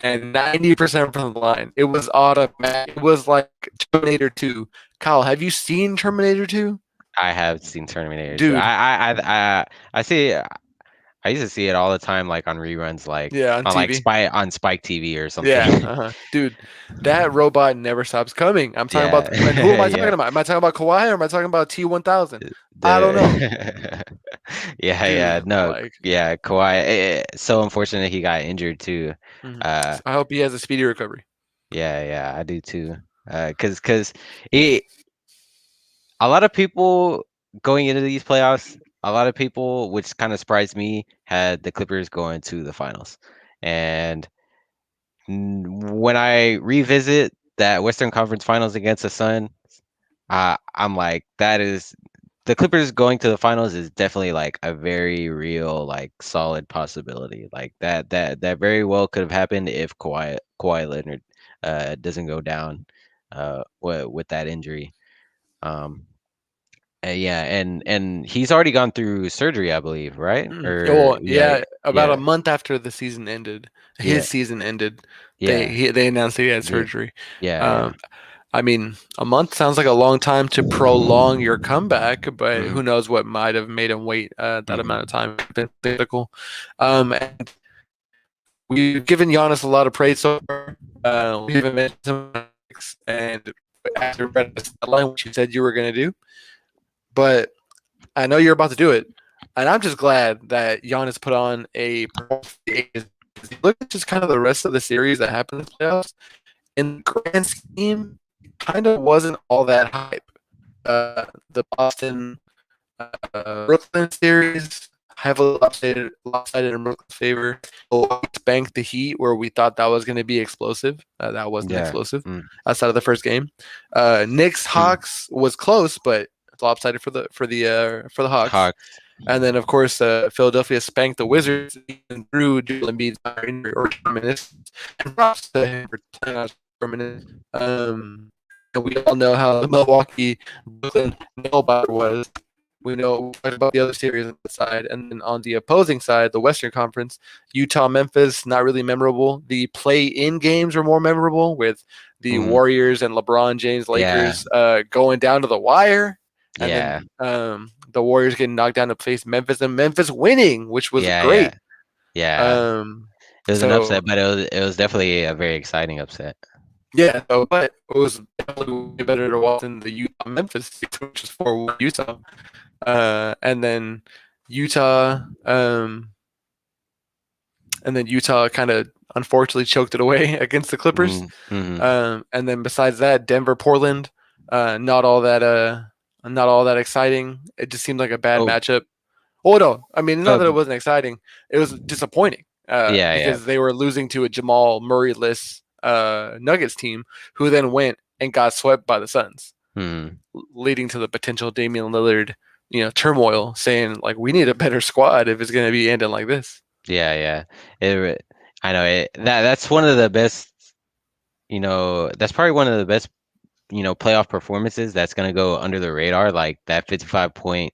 A: and 90% from the line. It was automatic. It was like Terminator 2. Kyle, have you seen Terminator 2?
B: I have seen Terminator 2.
A: Dude,
B: I see. I used to see it all the time, like on reruns, like
A: yeah, on
B: on like
A: TV.
B: Spike TV or something.
A: Yeah, dude, that robot never stops coming. I'm talking about,
B: Yeah,
A: and who am I talking
B: yeah.
A: about? Am I talking about Kawhi or am I talking about T1000? I don't know,
B: The yeah, yeah.
A: dude.
B: No,
A: Like,
B: yeah. Kawhi. So unfortunate he got injured too.
A: mhm.
B: Uh,
A: I hope he has a speedy recovery.
B: yeah, yeah. I do too. Cause he a lot of people going into these playoffs, a lot of people, which kind of surprised me, had the Clippers going to the finals. And when I revisit that Western Conference Finals against the Sun, I'm like, that is the Clippers going to the finals is definitely like a very real, like solid possibility. Like that very well could have happened if Kawhi Leonard doesn't go down. with that injury. Um, yeah, and he's already gone through surgery, I believe, right? Or
A: Well,
B: yeah,
A: yeah, about a
B: yeah,
A: month after the season ended,
B: yeah,
A: his season ended,
B: yeah,
A: they announced he had
B: yeah,
A: surgery.
B: yeah, yeah.
A: Um, I mean, a month sounds like a long time to prolong your comeback, but
B: Hmm.
A: who knows what might have made him wait that amount of
B: Hmm.
A: time. It's been critical. And we've given Giannis a lot of praise so far. We even mentioned some and after read the line, which you said you were going to do, but I know you're about to do it, and I'm just glad that Giannis put on a performance. Look at just kind of the rest of the series that happened in the playoffs. In the grand scheme, kind of wasn't all that hype. The Boston Brooklyn series heavily lopsided in Brooklyn's favor. Spanked the Heat where we thought that was going to be explosive. That wasn't
B: Yeah.
A: explosive
B: Mm.
A: outside of the first game. Knicks Hawks was close, but lopsided for the Hawks.
B: Hawks.
A: And then, of course, Philadelphia spanked the Wizards even through Joel Embiid's injury or reminiscence. And props to him for playing on reminiscence. And we all know how the Milwaukee Brooklyn nail biter was. We know about the other series on the side, and then on the opposing side, the Western Conference, Utah, Memphis, not really memorable. The play-in games were more memorable, with the
B: Mm.
A: Warriors and LeBron James
B: Yeah.
A: Lakers going down to the wire, and
B: Yeah.
A: then the Warriors getting knocked down to face Memphis, and Memphis winning, which was
B: Yeah.
A: great.
B: Yeah. Yeah.
A: Um,
B: It was an
A: so
B: upset, but it was definitely a very exciting upset.
A: yeah, so, but it was definitely way better to watch than the Utah Memphis, which was 4-1 Utah. And then Utah, Utah kind of unfortunately choked it away against the Clippers.
B: Mm. Hmm.
A: And then besides that, Denver, Portland, not all that not all that exciting. It just seemed like a bad
B: Oh.
A: matchup. Oh no, I mean not
B: Uh,
A: that it wasn't exciting. It was disappointing
B: yeah. Yeah.
A: because they were losing to a Jamal Murray-less Nuggets team, who then went and got swept by the Suns,
B: Hmm.
A: leading to the potential Damian Lillard, turmoil, saying like we need a better squad if it's going to be ending like this.
B: Yeah. Yeah. I know it. That's one of the best. That's probably one of the best. Playoff performances that's gonna go under the radar. Like that 55 point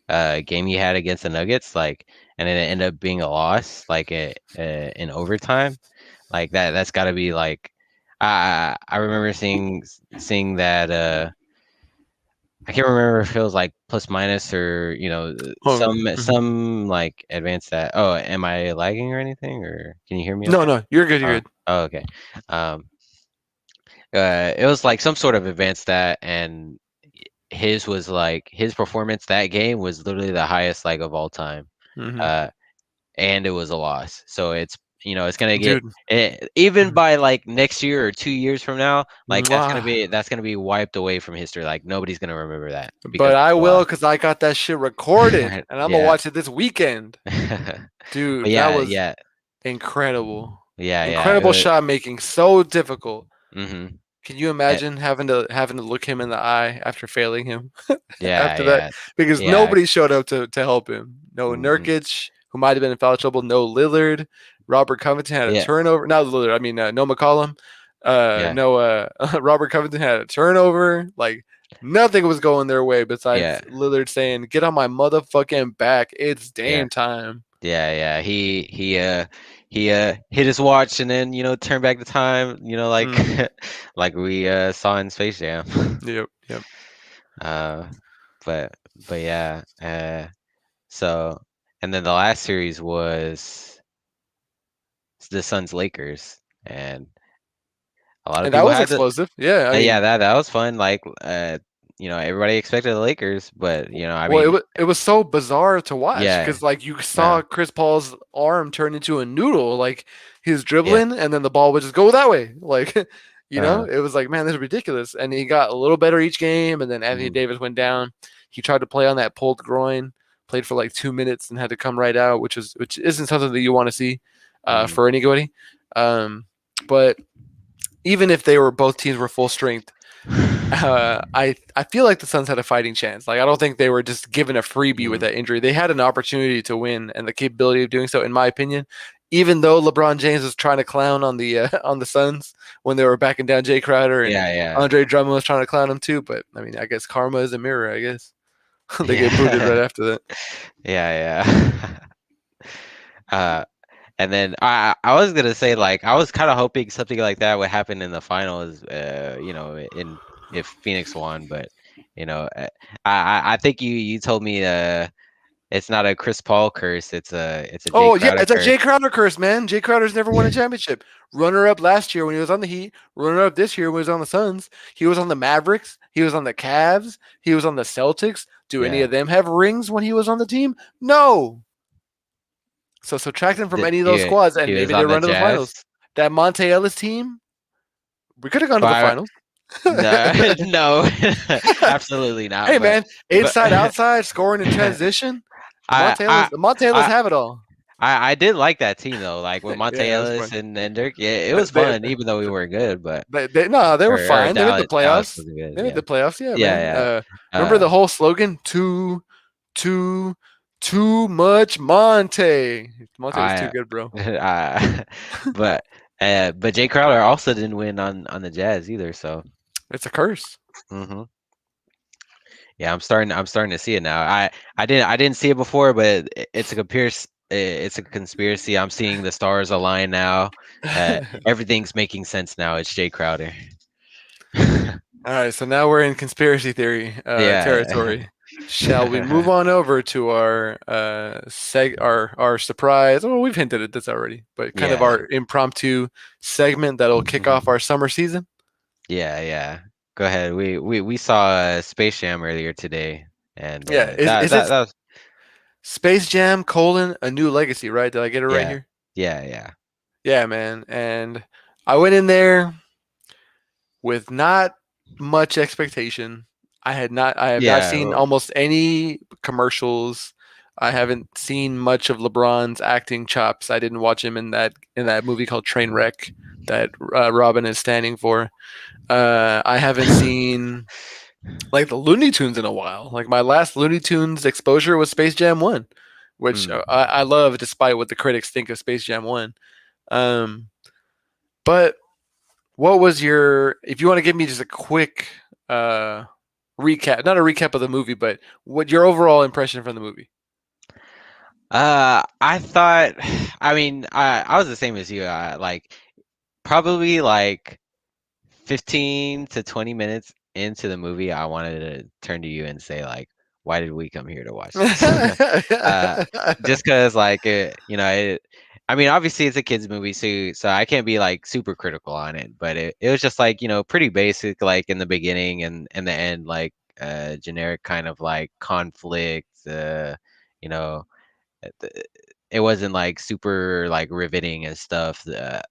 B: game he had against the Nuggets. Like, and then it ended up being a loss. Like in overtime. Like that's got to be like. I remember seeing that. I can't remember if it was like plus minus or
A: Mhm.
B: some like advanced that. Oh, am I lagging or anything? Or can you hear me
A: No,
B: okay?
A: no, you're good. You're
B: Oh,
A: good.
B: oh, okay. Um, it was like some sort of advanced stat, and his performance that game was literally the highest like of all time.
A: Hmm.
B: Uh, and it was a loss. So it's gonna get
A: Dude.
B: even by like next year or 2 years from now, like that's gonna
A: Mwah.
B: be that's gonna be wiped away from history. Like nobody's gonna remember that because
A: But I
B: of the
A: will
B: loss.
A: because I got that shit recorded and I'm gonna
B: Yeah.
A: watch it this weekend.
B: But
A: Dude, that
B: yeah,
A: was
B: yeah,
A: incredible.
B: yeah, yeah.
A: Incredible shot making, so difficult.
B: Mm-hmm.
A: Can you imagine having to look him in the eye after failing him
B: Yeah,
A: after that?
B: yeah,
A: Because
B: yeah,
A: nobody showed up to help him. No
B: mm-hmm.
A: Nurkic, who might have been in foul trouble. No Lillard. Robert Covington had a
B: Yeah,
A: turnover. Not Lillard. I mean, no McCollum.
B: yeah,
A: No. Robert Covington had a turnover. Like nothing was going their way
B: yeah,
A: besides Lillard saying, "Get on my motherfucking back. It's
B: yeah.
A: Dame time."
B: Yeah, yeah. He hit his watch and then, turned back the time, like
A: Mm,
B: like we saw in Space Jam.
A: yep. Yep.
B: Uh but yeah, so and then the last series was the Suns Lakers, and a lot of
A: And that
B: people
A: was
B: had the
A: explosive. Yeah. I
B: yeah,
A: mean,
B: that was fun. Like everybody expected the Lakers, but I
A: well,
B: mean,
A: it was so bizarre to watch
B: yeah,
A: because like you
B: uh,
A: saw Chris Paul's arm turn into a noodle, like he's
B: yeah,
A: dribbling and then the ball would just go that way, like
B: uh,
A: it was like, man, this is ridiculous. And he got a little better each game, and then Anthony
B: mhm,
A: Davis went down. He tried to play on that pulled groin, played for like 2 minutes and had to come right out, which isn't something that you want to see
B: mhm.
A: for anybody. Um, but even if they were both teams were full strength, I feel like the Suns had a fighting chance. Like I don't think they were just given a freebie with
B: Mhm,
A: that injury. They had an opportunity to win and the capability of doing so, in my opinion. even though LeBron James was trying to clown on the on the Suns when they were backing down Jay Crowder, and
B: Yeah, yeah,
A: Andre Drummond was trying to clown him too. But I mean, I guess karma is a mirror. I guess they get booted right
B: yeah,
A: after that.
B: yeah, yeah. uh, and then I was gonna say like I was kind of hoping something like that would happen in the finals. In if Phoenix won, but I think you told me it's not a Chris Paul curse. It's a Jay
A: Oh yeah,
B: Crowder
A: it's a
B: curse.
A: Jay Crowder curse, man. Jay Crowder's never won a championship. Runner up last year when he was on the Heat. Runner up this year when he was on the Suns. He was on the Mavericks. He was on the Cavs. He was on the Celtics. Do any
B: Yeah.
A: of them have rings when he was on the team? No. So subtract him from any of those squads,
B: He
A: and
B: was
A: maybe they
B: on the
A: run to the finals.
B: Jazz.
A: That Monte Ellis team, we could have gone to the
B: But
A: finals.
B: no, no, absolutely not.
A: Hey
B: But
A: man,
B: but
A: inside outside scoring in transition.
B: I I
A: The Monte Ellis
B: I
A: have it all.
B: I did like that team though, like with Monte
A: Yeah, it was
B: Ellis
A: fun.
B: and Dirk. Yeah, it
A: They,
B: was
A: they,
B: fun, even though we weren't good. But
A: no, they were
B: or
A: fine. They made the
B: Dallas
A: playoffs.
B: wasn't good.
A: They made
B: Yeah,
A: the playoffs. Yeah, man.
B: yeah,
A: Remember
B: yeah.
A: the whole slogan? Too, too much Monte. Monte was too
B: I
A: good, bro.
B: I but but Jay Crowder also didn't win on the Jazz either. So.
A: It's a curse.
B: hmm Yeah, I'm starting to see it now. I didn't see it before, but it's a conspiracy. I'm seeing the stars align now. Everything's making sense now. It's Jay Crowder.
A: All right, so now we're in conspiracy theory
B: Yeah.
A: territory. Shall we move on over to our our surprise? Oh, we've hinted at this already, but kind of
B: Yeah.
A: our impromptu segment that'll kick off our summer season.
B: Yeah, yeah. Go ahead. We saw Space Jam earlier today, and
A: Yeah, is it
B: that was
A: Space Jam: A New Legacy? Right? Did I get it right
B: yeah,
A: here?
B: yeah, yeah,
A: Yeah, man. And I went in there with not much expectation. I have not
B: yeah.
A: seen almost any commercials. I haven't seen much of LeBron's acting chops. I didn't watch him in that movie called Trainwreck that Robin is standing for. I haven't seen like the Looney Tunes in a while. Like my last Looney Tunes exposure was Space Jam 1, which
B: Mm.
A: I love despite what the critics think of Space Jam 1. Um, but what was your, if you want to give me just a quick uh, recap, not a recap of the movie, but what your overall impression from the movie?
B: I thought, I mean, I was the same as you. Like probably like 15 to 20 minutes into the movie, I wanted to turn to you and say like, why did we come here to watch this? uh, just because like I mean, obviously it's a kids movie, so I can't be like super critical on it, but it was just like pretty basic, like in the beginning and the end, like generic kind of like conflict, you know th- it wasn't like super like riveting and stuff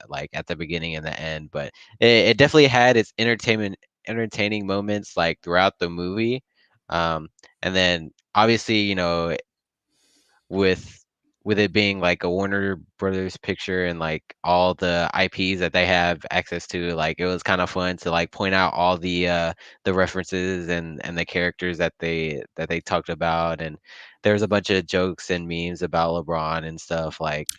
B: like at the beginning and the end, but it definitely had its entertaining moments like throughout the movie. um and then obviously with with it being like a Warner Brothers picture and like all the IPs that they have access to, like it was kind of fun to like point out all the references and the characters that they talked about, and there's a bunch of jokes and memes about LeBron and stuff like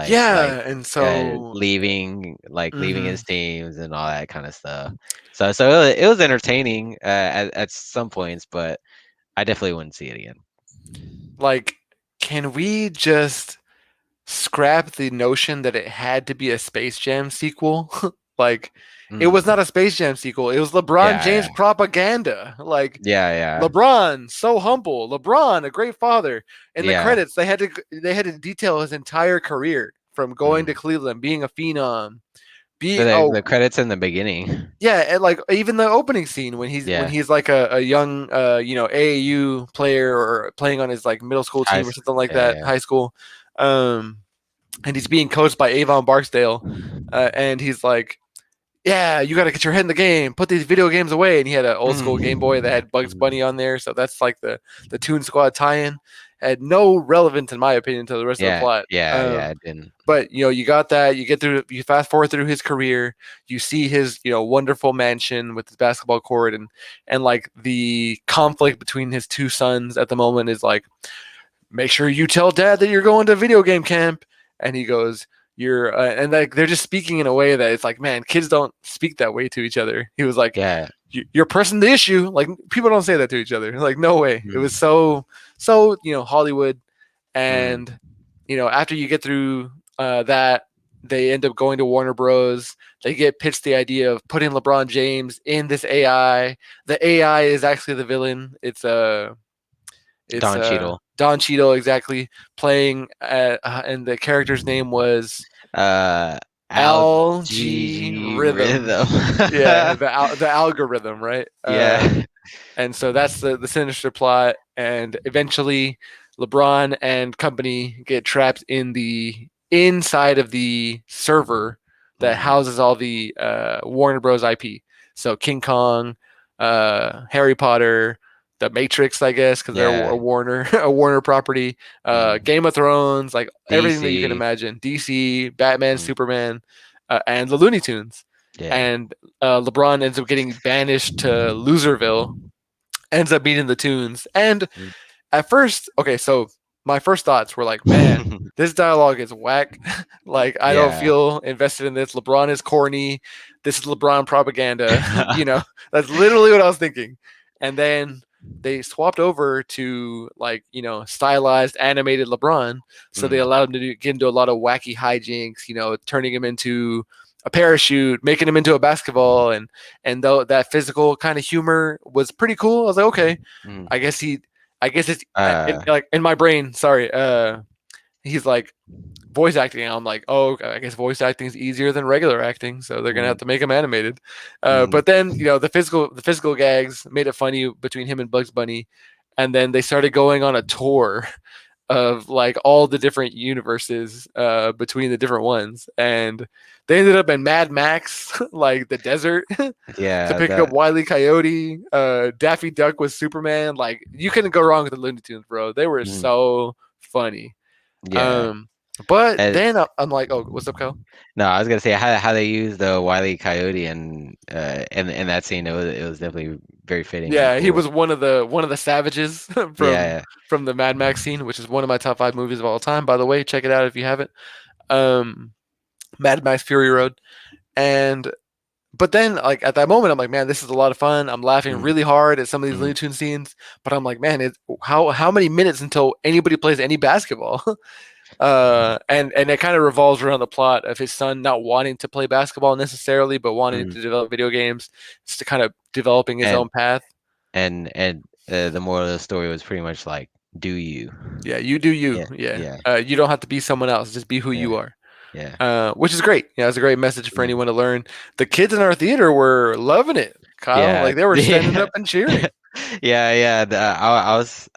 A: Yeah, and so
B: leaving
A: mhm,
B: his teams and all that kind of stuff. So it was entertaining at some points, but I definitely wouldn't see it again.
A: like, can we just scrap the notion that it had to be a Space Jam sequel? Like, it was not
B: Mm.
A: a Space Jam sequel. It was LeBron
B: Yeah,
A: James
B: yeah,
A: propaganda. Like,
B: yeah, yeah.
A: LeBron, so humble. LeBron, a great father. In the
B: Yeah.
A: credits, they had to detail his entire career from going to
B: Mm.
A: Cleveland, being a phenom, be
B: The
A: oh
B: credits in the beginning.
A: yeah, and like even the opening scene when
B: Yeah.
A: he's like a young AAU player or playing on his like middle school
B: High
A: team or
B: s
A: something like that,
B: yeah,
A: high school, um, and he's being coached by Avon Barksdale, and he's like, yeah, you got to get your head in the game. Put these video games away. And he had an old school Game Boy that
B: Mm.
A: had Bugs
B: Mhm.
A: Bunny on there, so that's like the Toon Squad tie-in. Had no relevance, in my opinion, to the rest of the
B: Yeah,
A: plot.
B: yeah, yeah, it didn't.
A: But you got that. You get through. You fast forward through his career. You see his wonderful mansion with his basketball court, and like the conflict between his two sons at the moment is like, make sure you tell dad that you're going to video game camp. And he goes, you're and like they're just speaking in a way that it's like, man, kids don't speak that way to each other. He was like,
B: Yeah.
A: you're pressing the issue. Like people don't say that to each other. Like no way. It was
B: Mm,
A: so Hollywood,
B: mm,
A: and after you get through that, they end up going to Warner Bros. They get pitched the idea of putting LeBron James in this AI. The AI is actually the villain. It's
B: Don Cheadle.
A: Don Cheadle exactly playing, and the character's name was
B: Uh,
A: Algorithm.
B: Rhythm.
A: Yeah, the algorithm, right?
B: Yeah.
A: And so that's the sinister plot. And eventually, LeBron and company get trapped in the inside of the server that
B: Mm,
A: houses all the Warner Bros. IP. So King Kong, Harry Potter, The Matrix, I guess, because they're a
B: yeah.
A: Warner a Warner property.
B: Mm,
A: Game of Thrones, like everything that you can
B: DC.
A: imagine. DC, Batman,
B: Mm,
A: Superman, and the Looney Tunes.
B: yeah.
A: And LeBron ends up getting banished to Loserville, ends up beating the Tunes. And
B: Mm.
A: at first, okay, so my first thoughts were like, man, this dialogue is whack. Like, I don't
B: Yeah.
A: feel invested in this. LeBron is corny. This is LeBron propaganda. That's literally what I was thinking. And then they swapped over to like, stylized animated LeBron. So they
B: Mm,
A: allowed him to get into a lot of wacky hijinks, turning him into a parachute, making him into a basketball, and though that physical kind of humor was pretty cool. I was like, okay,
B: mm.
A: I guess I guess it's
B: Uh,
A: like in my brain. Sorry, he's like voice acting. And I'm like, oh, I guess voice acting is easier than regular acting, so they're gonna have
B: mm,
A: to make him animated.
B: mm.
A: But then the physical gags made it funny between him and Bugs Bunny, and then they started going on a tour of like all the different universes between the different ones, and they ended up in Mad Max, like the desert, to
B: Yeah.
A: pick up Wile E. Coyote. Daffy Duck was Superman. Like you couldn't go wrong with the Looney Tunes, bro. They were
B: Mm,
A: so funny.
B: yeah.
A: Um, but
B: And
A: then I'm like, oh, what's up, Kyle?
B: no, I was gonna say how they used the Wile E. Coyote and in that scene. It was definitely very fitting and
A: Yeah, he
B: cool.
A: was one of the savages from
B: Yeah.
A: from the Mad Max scene, which is one of my top 5 movies of all time. By the way, check it out if you haven't. Um, Mad Max Fury Road. And but then like at that moment I'm like, man, this is a lot of fun. I'm laughing
B: Mm,
A: really hard at some of these
B: mm,
A: Looney Tunes scenes, but I'm like, man, how many minutes until anybody plays any basketball? And it kind of revolves around the plot of his son not wanting to play basketball necessarily, but wanting
B: mm.
A: to develop video games. It's to kind of developing his
B: And
A: own path.
B: the moral of the story was pretty much like, do you?
A: Yeah, you do you.
B: Yeah.
A: Yeah,
B: Yeah.
A: you don't have to be someone else. Just be who
B: Yeah.
A: you are.
B: Yeah.
A: Which is great. Yeah, it's a great message for
B: Mm.
A: anyone to learn. The kids in our theater were loving it, Kyle.
B: Yeah.
A: Like they were standing
B: Yeah.
A: up and cheering.
B: Yeah. I was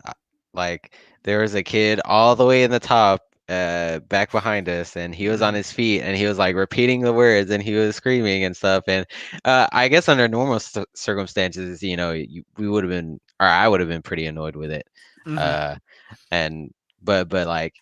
B: like, there was a kid all the way in the top, back behind us, and he was on
A: Mhm.
B: his feet, and he was like repeating the words, and he was screaming and stuff. And I guess under normal circumstances, we would have been, or I would have been pretty annoyed with it.
A: Mhm.
B: Uh, and but like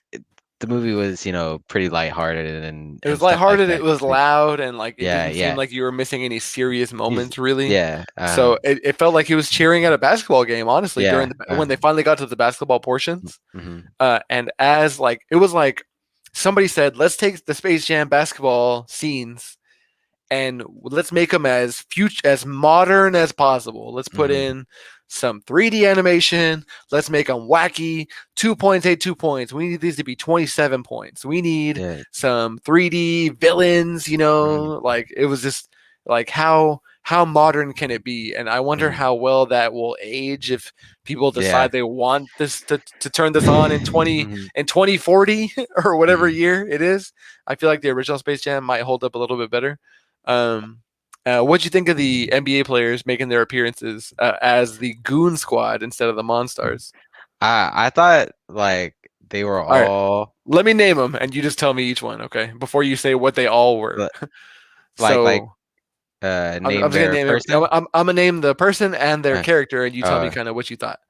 B: the movie was, pretty lighthearted
A: It was
B: and stuff like
A: lighthearted. It
B: that.
A: was loud, and like it
B: Yeah.
A: didn't seem
B: Yeah.
A: like you were missing any serious
B: He's
A: moments, really.
B: yeah.
A: So it felt like he was cheering at a basketball game, honestly, during
B: Yeah.
A: when they finally got to the basketball portions.
B: Mhm.
A: And as like it was like somebody said, let's take the Space Jam basketball scenes and let's make them as modern as possible. Let's put
B: Mhm.
A: in some 3D animation. Let's make them wacky. 2 points, 2 points. We need these to be 27 points. We need
B: Yeah.
A: some 3D villains.
B: Mhm.
A: Like it was just like how modern can it be? And I wonder
B: Mhm.
A: how well that will age if people
B: Yeah.
A: decide they want this to turn this on in 20
B: Mhm.
A: in 2040 or whatever
B: Mhm.
A: year it is. I feel like the original Space Jam might hold up a little bit better. Um, what'd you think of the NBA players making their appearances as the Goon Squad instead of the Monstars?
B: I thought like they were
A: All right,
B: all
A: let me name them, and you just tell me each one, okay? Before you say what they all were.
B: li- like
A: So I'm
B: name
A: just gonna
B: their
A: name it.
B: person.
A: I'm gonna name the person and their
B: Uh,
A: character, and you tell me
B: uh,
A: kind of what you thought.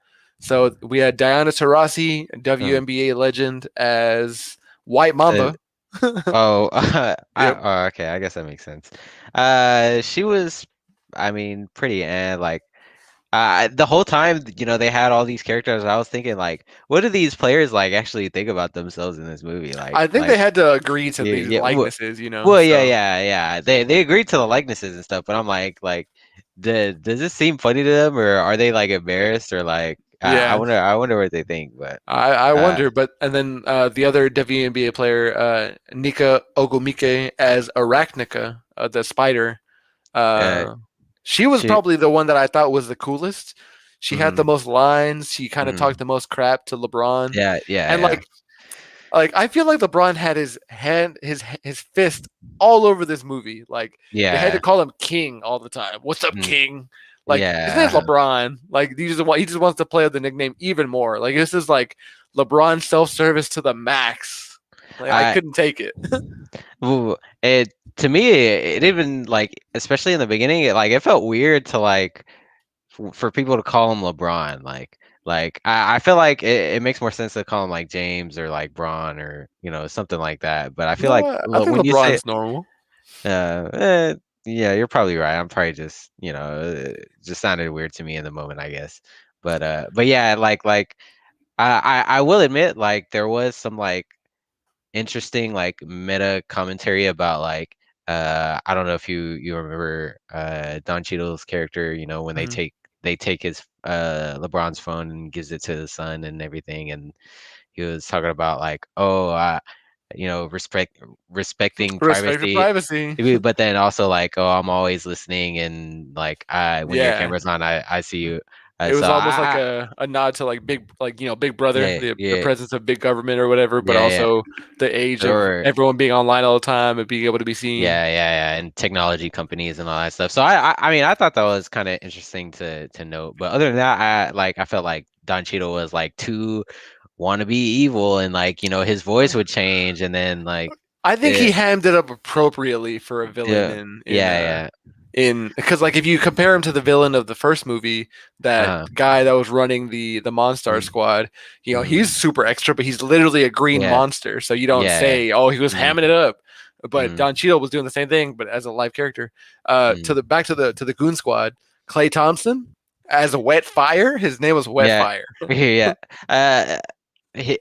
A: So we had Diana Taurasi,
B: uh,
A: WNBA legend, as White
B: uh,
A: Mamba.
B: oh,
A: Yep.
B: okay, I guess that makes sense. She was, I mean, pretty, like, The whole time, they had all these characters. I was thinking, like, what do these players like actually think about themselves in this movie?
A: I think they had to agree to
B: Yeah,
A: these
B: yeah.
A: likenesses,
B: Well, yeah,
A: so
B: yeah, yeah. They agreed to the likenesses and stuff, but I'm like, does this seem funny to them, or are they like embarrassed, or like, I
A: yeah.
B: wonder, I wonder what they think. But
A: I
B: uh,
A: wonder, but and then the other WNBA player, Nika Ogumike as Arachnica, the spider.
B: uh,
A: Uh, she was
B: she,
A: probably the one that I thought was the coolest. She had the
B: mm,
A: most lines. She kind of talked
B: mm,
A: the most crap to LeBron,
B: yeah, yeah,
A: and
B: yeah,
A: like I feel like LeBron had his fist all over this movie. Like they had to
B: yeah,
A: call him King all the time. What's up,
B: mm,
A: King? Like his name's
B: yeah.
A: LeBron. Like he just wants to play with the nickname even more. Like this is like LeBron self service to the max. Like I
B: I,
A: couldn't take it.
B: Ooh, it to me, it even like, especially in the beginning, it felt weird to like for people to call him LeBron. I feel like it makes more sense to call him like James or like Braun or something like that. But I feel
A: No,
B: like
A: I think
B: when you say
A: LeBron's normal.
B: uh, eh, yeah, you're probably right. I'm probably just it just sounded weird to me in the moment, I guess. But yeah, I will admit, like, there was some like interesting like meta commentary about like I don't know if you remember Don Cheadle's character, when
A: Mhm.
B: they take his LeBron's phone and gives it to the son and everything, and he was talking about like, oh, respecting
A: Respect for
B: privacy,
A: privacy.
B: but then also like, oh, I'm always listening, and like, I when your
A: Yeah.
B: camera's on, I see you.
A: It
B: So
A: was almost like
B: I
A: a nod to like Big Brother,
B: yeah,
A: the
B: yeah,
A: presence of big government or whatever, but
B: yeah, yeah,
A: also the age of
B: or
A: everyone being online all the time and being able to be seen.
B: yeah, yeah, yeah, and technology companies and all that stuff. So I mean, I thought that was kind of interesting to note. But other than that, I felt like Don Cheadle was like too wanna be evil, and like, his voice would change, and then like
A: I think he
B: it,
A: hammed it up appropriately for a villain
B: yeah, yeah, yeah,
A: in because like if you compare him to the villain of the first movie, that
B: uh-huh,
A: guy that was running the Monstar
B: mm,
A: Squad, he's
B: mm,
A: super extra, but he's literally a green
B: yeah,
A: monster. So you don't
B: yeah,
A: say, oh, he was
B: mm,
A: hamming it up. But
B: mm,
A: Don Cheadle was doing the same thing, but as a live character. To
B: mm,
A: the back to the Goon Squad, Clay Thompson as a Wet Fire. His name was Wet
B: yeah,
A: Fire.
B: yeah. Uh,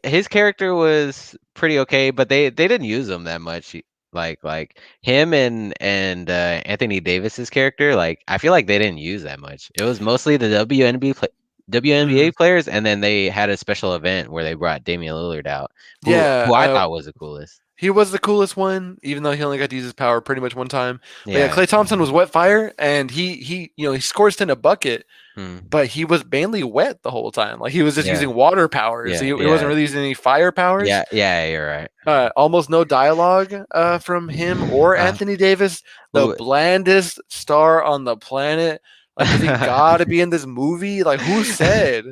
B: his character was pretty okay, but they didn't use him that much. Like him and Anthony Davis's character, like, I feel like they didn't use that much. It was mostly the WNBA
A: Mhm.
B: players, and then they had a special event where they brought Damian Lillard out,
A: Yeah,
B: who I thought was the coolest.
A: he was the coolest one, even though he only got to use his power pretty much one time. But yeah,
B: Yeah.
A: Clay Thompson was Wet Fire, and he scores in a bucket,
B: Mm,
A: but he was mainly wet the whole time. Like he was just
B: yeah.
A: using water powers.
B: Yeah.
A: He wasn't
B: Yeah.
A: really using any fire powers.
B: Yeah. Yeah. You're right.
A: Almost no dialogue from him or
B: Uh,
A: Anthony Davis, the
B: who?
A: blandest star on the planet. Like, does he gotta be in this movie? Like, who said?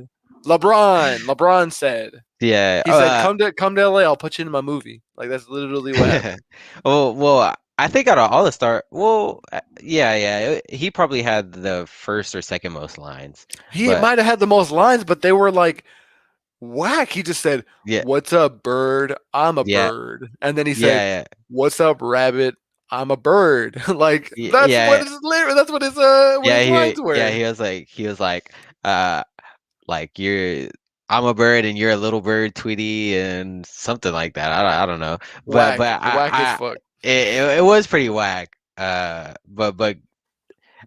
A: LeBron. LeBron said.
B: Yeah.
A: He said, come to LA. I'll put you in my movie." Like that's literally what happened.
B: Well, I think out of all the star, well, yeah, yeah, he probably had the first or second most lines,
A: He
B: but
A: might have had the most lines, but they were like whack. He just said,
B: yeah,
A: "What's up, bird? I'm a
B: yeah,
A: bird," and then he said,
B: yeah,
A: "What's up, rabbit? I'm a bird." Like
B: yeah, yeah,
A: that's what
B: yeah,
A: his lines
B: yeah,
A: were.
B: he was uh, like, you're, I'm a bird and you're a little bird, Tweety, and something like that. I don't know,
A: Whack,
B: but
A: whack as fuck.
B: it was pretty whack. But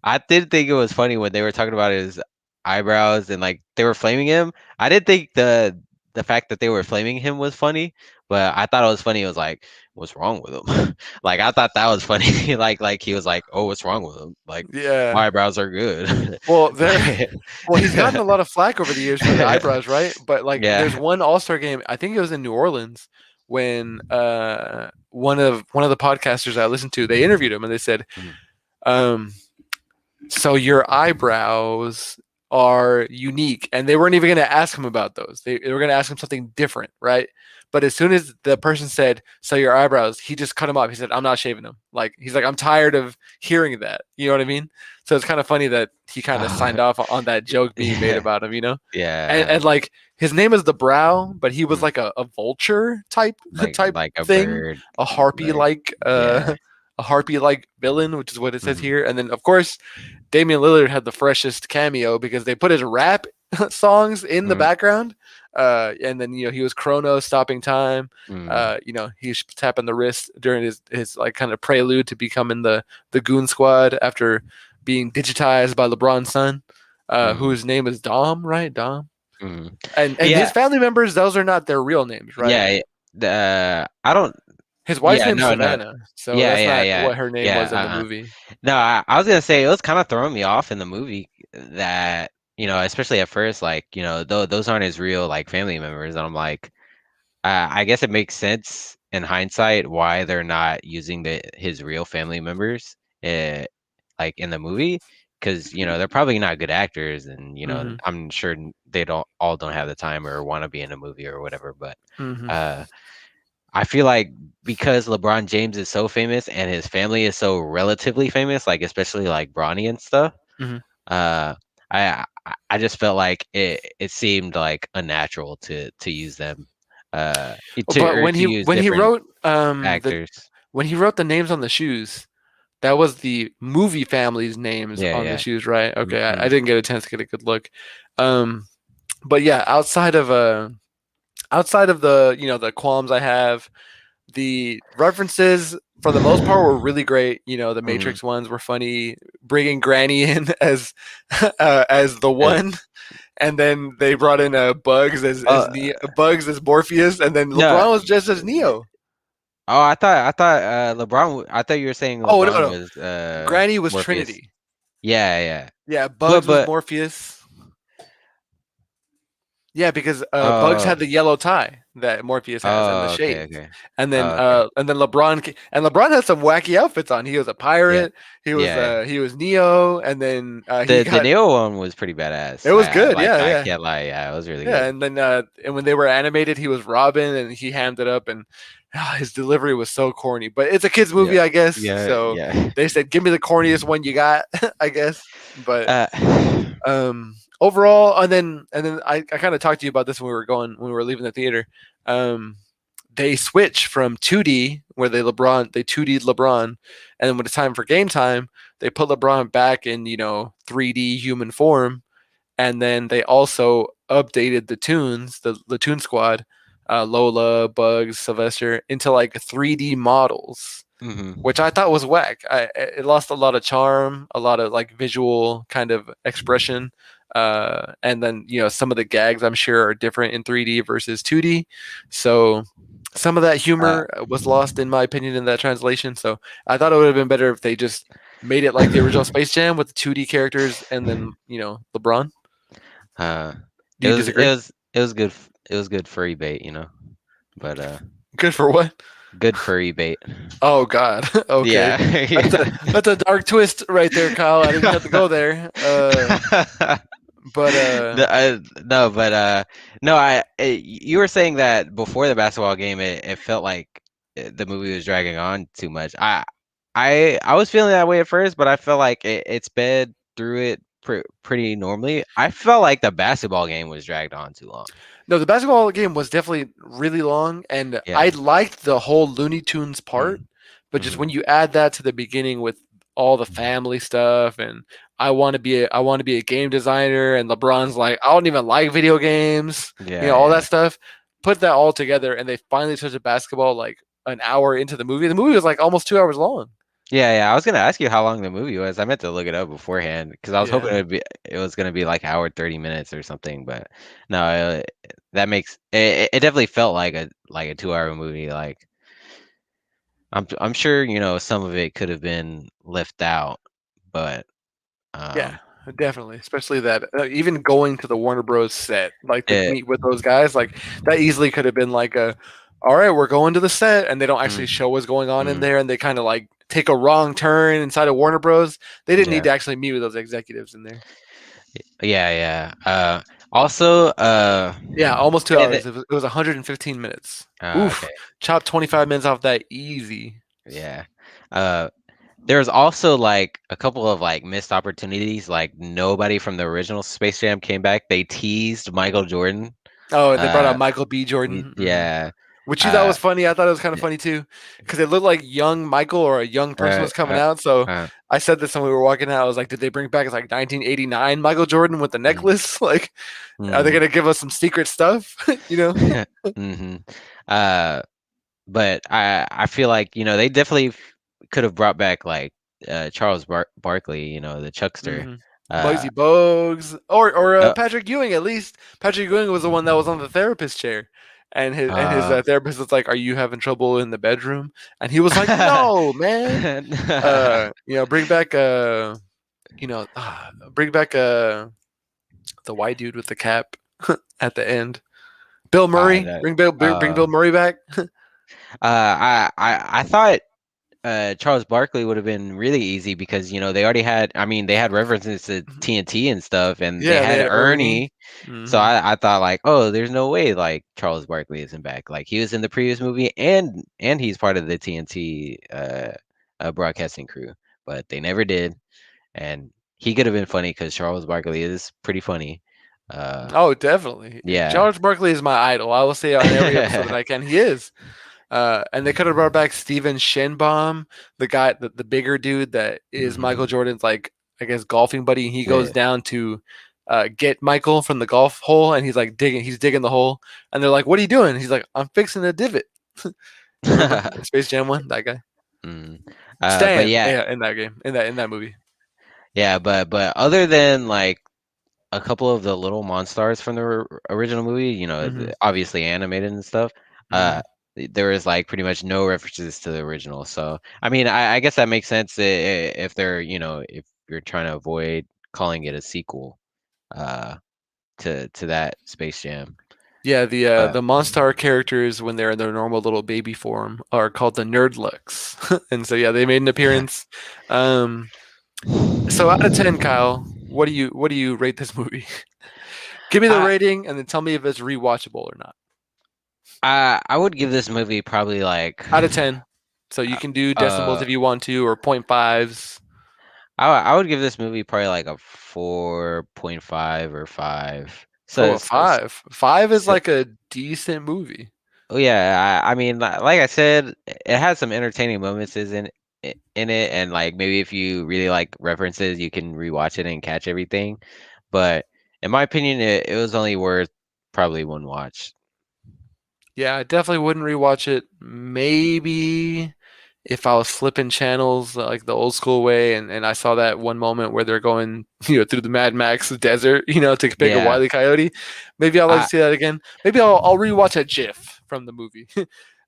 B: I did think it was funny when they were talking about his eyebrows and like they were flaming him. I did think the fact that they were flaming him was funny, but I thought it was funny. It was like, what's wrong with him? Like, I thought that was funny. Like he was like, oh, what's wrong with him? Like,
A: Yeah.
B: my eyebrows are good.
A: Well, well, he's gotten a lot of flack over the years for the eyebrows, right? But like, there's
B: Yeah.
A: one All Star game. I think it was in New Orleans when one of the podcasters I listened to, they interviewed him and they said,
B: Mm,
A: um, "So your eyebrows are unique," and they weren't even going to ask him about those. They were going to ask him something different, right? But as soon as the person said, "So your eyebrows," he just cut him off. He said, "I'm not shaving them." Like he's like, "I'm tired of hearing that." You know what I mean? So it's kind of funny that he kind of signed off on that joke being made
B: yeah.
A: about him.
B: Yeah.
A: And like his name is the Brow, but he was
B: Mm,
A: like a vulture type type
B: like a
A: thing,
B: bird.
A: a harpy
B: Like,
A: like
B: yeah.
A: a harpy like villain, which is what it says
B: Mhm.
A: here. And then of course Damian Lillard had the freshest cameo because they put his rap songs in the
B: Mhm.
A: background. And then he was Chrono stopping time.
B: Mhm.
A: He's tapping the wrist during his like kind of prelude to becoming the Goon Squad after being digitized by LeBron's son,
B: Mhm.
A: whose name is Dom, right? Dom.
B: Mhm.
A: And his
B: Yeah.
A: family members, those are not their real names, right?
B: Yeah. I don't.
A: His wife's
B: Yeah.
A: name's
B: No. No.
A: Savannah, so
B: Yeah.
A: that's
B: Yeah.
A: not
B: Yeah.
A: what her name
B: Yeah.
A: was in the movie.
B: No, I was gonna say it was kind of throwing me off in the movie that, especially at first, like, those aren't his real like family members, and I'm like, I guess it makes sense in hindsight why they're not using his real family members, uh, like in the movie, because they're probably not good actors, and
A: Mm-hmm.
B: I'm sure they don't have the time or want to be in a movie or whatever, but.
A: Mm-hmm.
B: Uh, I feel like because LeBron James is so famous and his family is so relatively famous, like especially like Bronny and stuff,
A: Mm-hmm.
B: uh, I just felt like it seemed like unnatural to use them,
A: But
B: to use
A: when he
B: different
A: wrote
B: actors.
A: the names on the shoes, that was the movie family's names
B: Yeah,
A: on the
B: yeah.
A: shoes, right? Okay, I
B: Mhm,
A: didn't get a chance to get a good look. Um, but yeah, outside of the the qualms I have, the references for the most part were really great. The
B: mhm.
A: Matrix ones were funny. Bringing Granny in as the
B: Uh,
A: one, and then they brought in Bugs as
B: uh,
A: Neo, Bugs as Morpheus, and then
B: no.
A: LeBron was just as Neo.
B: Oh, I thought LeBron. I thought you were saying
A: Oh no,
B: LeBron
A: no,
B: was
A: Granny was
B: Morpheus.
A: Trinity.
B: Yeah, yeah.
A: Yeah,
B: But
A: Bugs was
B: but
A: Morpheus. Yeah, because Bugs
B: oh
A: had the yellow tie that Morpheus has and the
B: okay,
A: shades,
B: okay. Oh, okay.
A: and then LeBron had some wacky outfits on. He was a
B: Yeah.
A: pirate.
B: Yeah.
A: He was Neo, and then he
B: The
A: got
B: Neo one was pretty
A: it
B: badass.
A: was good.
B: Like
A: Yeah,
B: I
A: yeah,
B: can't lie. Yeah, it was really
A: yeah.
B: good.
A: And when they were animated, he was Robin, and he hammed it up, and his delivery was so corny. But it's a kids
B: Yeah.
A: movie, I guess.
B: Yeah,
A: So
B: yeah.
A: they said, "Give me the corniest one you got," I guess. But
B: Uh
A: overall, and then I kind of talked to you about this when we were leaving the theater. um they switch from 2D where they 2D LeBron, and then when it's time for game time, they put LeBron back in 3D human form, and then they also updated the tunes, the Toon Squad, Lola, Bugs, Sylvester, into like 3D models, which I
B: mhm.
A: thought was whack. It lost a lot of charm, a lot of like visual kind of expression. And then some of the gags I'm sure are different in 3D versus 2D. So some of that
B: Uh
A: humor was lost in my opinion in that translation. So I thought it would have been better if they just made it like the original Space Jam with the 2D characters and then LeBron.
B: uh
A: Do you disagree?
B: it was good it was good furry bait. But
A: Good for what?
B: good furry bait.
A: Oh God. Okay.
B: Yeah.
A: That's a
B: Yeah.
A: that's a dark twist right there, Kyle. I didn't have to go there. But
B: No, but no, you were saying that before the basketball game, it felt like the movie was dragging on too much. I was feeling that way at first, but I felt like it sped through it pretty normally. I felt like the basketball game was dragged on too long.
A: no, the basketball game was definitely really long, and I
B: Yeah.
A: liked the whole Looney Tunes part.
B: Mm,
A: But just
B: hmm.
A: when you add that to the beginning with all the family stuff, and I want to be a game designer, and LeBron's like, I don't even like video games,
B: Yeah,
A: all
B: yeah.
A: that stuff. Put that all together, and they finally touched the basketball like an hour into the movie. The movie was like almost 2 hours long.
B: Yeah, yeah. I was gonna ask you how long the movie was. I meant to look it up beforehand because I was hoping
A: Yeah.
B: it was gonna be like hour 30 minutes or something. But no, that makes it definitely felt like a 2 hour movie. Like I'm sure some of it could have been left out, but
A: Yeah,
B: um
A: definitely. Especially that even going to the Warner Bros. Set, like to
B: it
A: meet with those guys, like that easily could have been like all right, we're going to the set, and they don't actually
B: mm,
A: show what's going on in
B: mm,
A: there, and they kind of like take a wrong turn inside of Warner Bros. They didn't need
B: yeah,
A: to actually meet with those executives in there.
B: yeah, yeah. Also,
A: Yeah, almost two
B: yeah, the,
A: hours. It was 115 minutes.
B: okay,
A: Oof, chop 25 minutes off that easy.
B: yeah. Uh, There's also like a couple of like missed opportunities. Like nobody from the original Space Jam came back. They teased Michael Jordan.
A: Oh, and they brought out
B: Uh,
A: Michael B. Jordan.
B: yeah.
A: Which you thought
B: Uh,
A: was funny. I thought it was kind of funny too, because it looked like young Michael or a young person
B: uh,
A: was coming
B: uh,
A: out. So
B: uh,
A: I said this when we were walking out. I was like, "Did they bring back like 1989 Michael Jordan with the
B: mm,
A: necklace? Like, are they
B: mm.
A: gonna give us some secret stuff? You know?"
B: hmm Uh, but I feel like they definitely could have brought back like Charles Barkley, the Chuckster.
A: hmm
B: Uh,
A: Mosey Bogues or
B: uh,
A: Patrick Ewing. At least Patrick Ewing was the one that was on the therapist chair, and his
B: uh,
A: therapist was like, "Are you having trouble in the bedroom?" And he was like, "No, man. Bring back bring back the white dude with the cap at the end. Bill Murray.
B: that,
A: Bring Bill Murray back.
B: I thought Charles Barkley would have been really easy because they already had. I mean, they had references to TNT and stuff, and they
A: Yeah, they
B: had
A: had Ernie.
B: Ernie. So
A: hmm
B: I thought like, oh, there's no way like Charles Barkley isn't back. Like he was in the previous movie, and he's part of the TNT broadcasting crew, but they never did. And he could have been funny because Charles Barkley is pretty funny. Uh,
A: Oh, definitely.
B: yeah.
A: Charles Barkley is my idol. I will say on every episode that I can. He is. And they could have brought back Steven Shenbaum, the guy, the bigger dude that is Michael
B: hmm
A: Jordan's like I guess golfing buddy. He goes
B: Yeah.
A: down to get Michael from the golf hole, and he's like digging. He's digging the hole, and they're like, "What are you doing?" He's like, "I'm fixing a divot." Remember Space Jam one? That guy,
B: Mm. But
A: Stan.
B: yeah,
A: Yeah, in that game, in that movie.
B: yeah, but other than like a couple of the little monsters from the original movie,
A: hmm
B: obviously animated and stuff, uh,
A: hmm
B: there is like pretty much no references to the original. So, I mean, I guess that makes sense if they're, if you're trying to avoid calling it a sequel, uh, to that Space Jam.
A: Yeah,
B: But
A: the Monstar characters when they're in their normal little baby form are called the Nerdlucks, and so yeah, they made an appearance. Um, so out of 10, Kyle, what do you rate this movie? Give me the
B: I
A: rating and then tell me if it's rewatchable or not.
B: I would give this movie probably like
A: Out of 10. So you can do decimals
B: uh
A: if you want to or point fives.
B: I would give this movie probably like a 4.5 or 5.
A: Oh,
B: So,
A: a five. Five is
B: so
A: like a decent movie.
B: oh yeah, I mean, like I said, it has some entertaining moments in it, and like maybe if you really like references, you can rewatch it and catch everything. But in my opinion, it was only worth probably one watch.
A: Yeah, I definitely wouldn't rewatch it. Maybe if I was flipping channels like the old school way and I saw that one moment where they're going, through the Mad Max desert, to pick a
B: Yeah,
A: Wile E. Coyote, maybe I'd like to
B: I
A: see that again. Maybe I'll rewatch a GIF from the movie.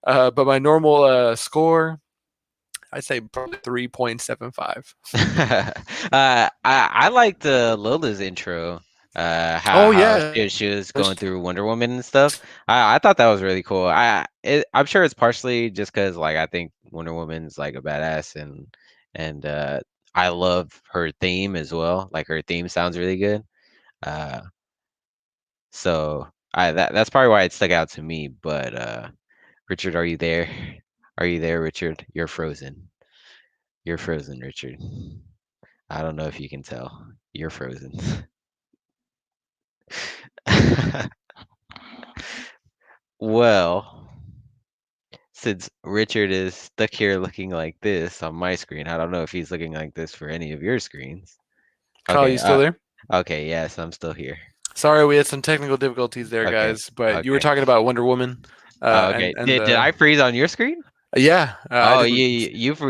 A: But my normal score, I'd say probably 3.75.
B: I like the Lola's intro.
A: Oh
B: How
A: yeah.
B: she was going through Wonder Woman and stuff. I thought that was really cool. I'm sure it's partially just because like I think Wonder Woman's like a badass and I love her theme as well. Like her theme sounds really good. Uh, so that's probably why it stuck out to me. But Richard, are you there? Are you there, Richard? You're frozen. You're frozen, Richard. I don't know if you can tell. You're frozen. Well, since Richard is stuck here looking like this on my screen, I don't know if he's looking like this for any of your screens.
A: Kyle, you still there?
B: Okay, yes, I'm still here.
A: Sorry, we had some technical difficulties there,
B: Okay,
A: guys. But you were
B: okay.
A: talking about Wonder Woman, and
B: Okay.
A: and
B: Did I freeze on your screen?
A: yeah, I
B: Oh,
A: didn't.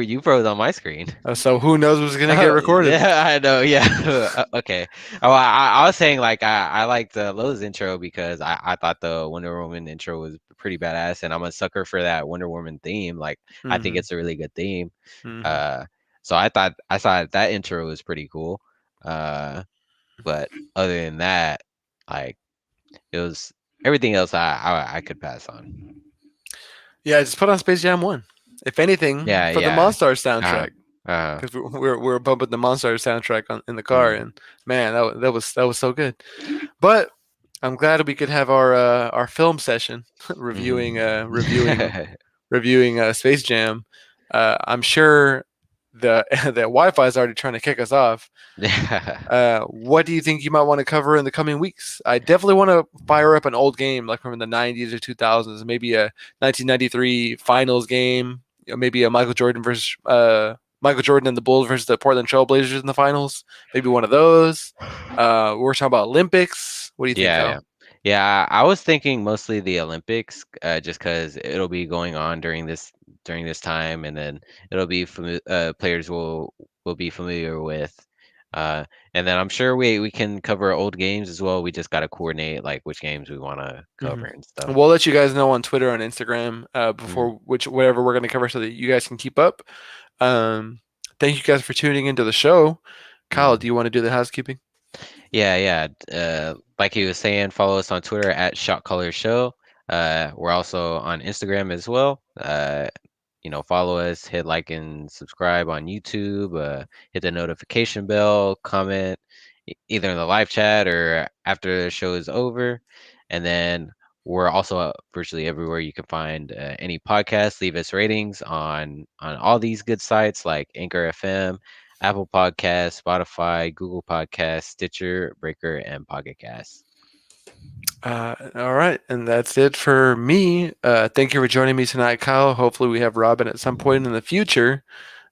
B: you froze on my screen.
A: So who knows what's gonna get
B: Oh,
A: recorded?
B: yeah, I know. Yeah. Okay. Oh, I was saying like I liked Lowe's intro because I thought the Wonder Woman intro was pretty badass, and I'm a sucker for that Wonder Woman theme. Like I think
A: hmm
B: it's a really good theme.
A: hmm
B: Uh, so I thought that intro was pretty cool. Uh, but other than that, like it was everything else I could pass on.
A: Yeah, just put on Space Jam 1. If anything,
B: Yeah,
A: for the
B: yeah.
A: Monstars
B: Uh,
A: soundtrack,
B: uh,
A: because we're bumping the Monstars soundtrack in the car,
B: mm,
A: and man, that was so good. But I'm glad we could have our film session reviewing
B: mhm.
A: Space Jam. I'm sure the the Wi-Fi is already trying to kick us off.
B: Yeah.
A: What do you think you might want to cover in the coming weeks? I definitely want to fire up an old game like from the 90s or 2000s, maybe a 1993 finals game, maybe a Michael Jordan and the Bulls versus the Portland Trailblazers in the finals, maybe one of those. We're talking about Olympics. What do you think,
B: Yeah,
A: Kyle?
B: yeah. Yeah, I was thinking mostly the Olympics, just because it'll be going on during this time, and then it'll be players will be familiar with, uh, and then I'm sure we can cover old games as well. We just got to coordinate like which games we want to
A: Hmm.
B: cover and stuff.
A: We'll let you guys know on Twitter and Instagram
B: Mm,
A: before which whatever we're going to cover so that you guys can keep up. Um, Thank you guys for tuning into the show. Kyle,
B: mm.
A: do you want to do the housekeeping?
B: Yeah, yeah. Like he was saying, follow us on Twitter at Shot Caller Show. We're also on Instagram as well. Follow us, hit like and subscribe on YouTube. Hit the notification bell, comment either in the live chat or after the show is over. And then we're also virtually everywhere you can find any podcast. Leave us ratings on all these good sites like Anchor FM, Apple Podcasts, Spotify, Google Podcasts, Stitcher, Breaker, and Pocket Casts.
A: All right, and that's it for me. Thank you for joining me tonight, Kyle. Hopefully, we have Robin at some point in the future.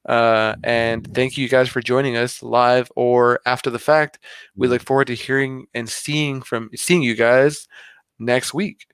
A: And thank you guys for joining us live or after the fact. We
B: Mm.
A: look forward to hearing and seeing you guys next week.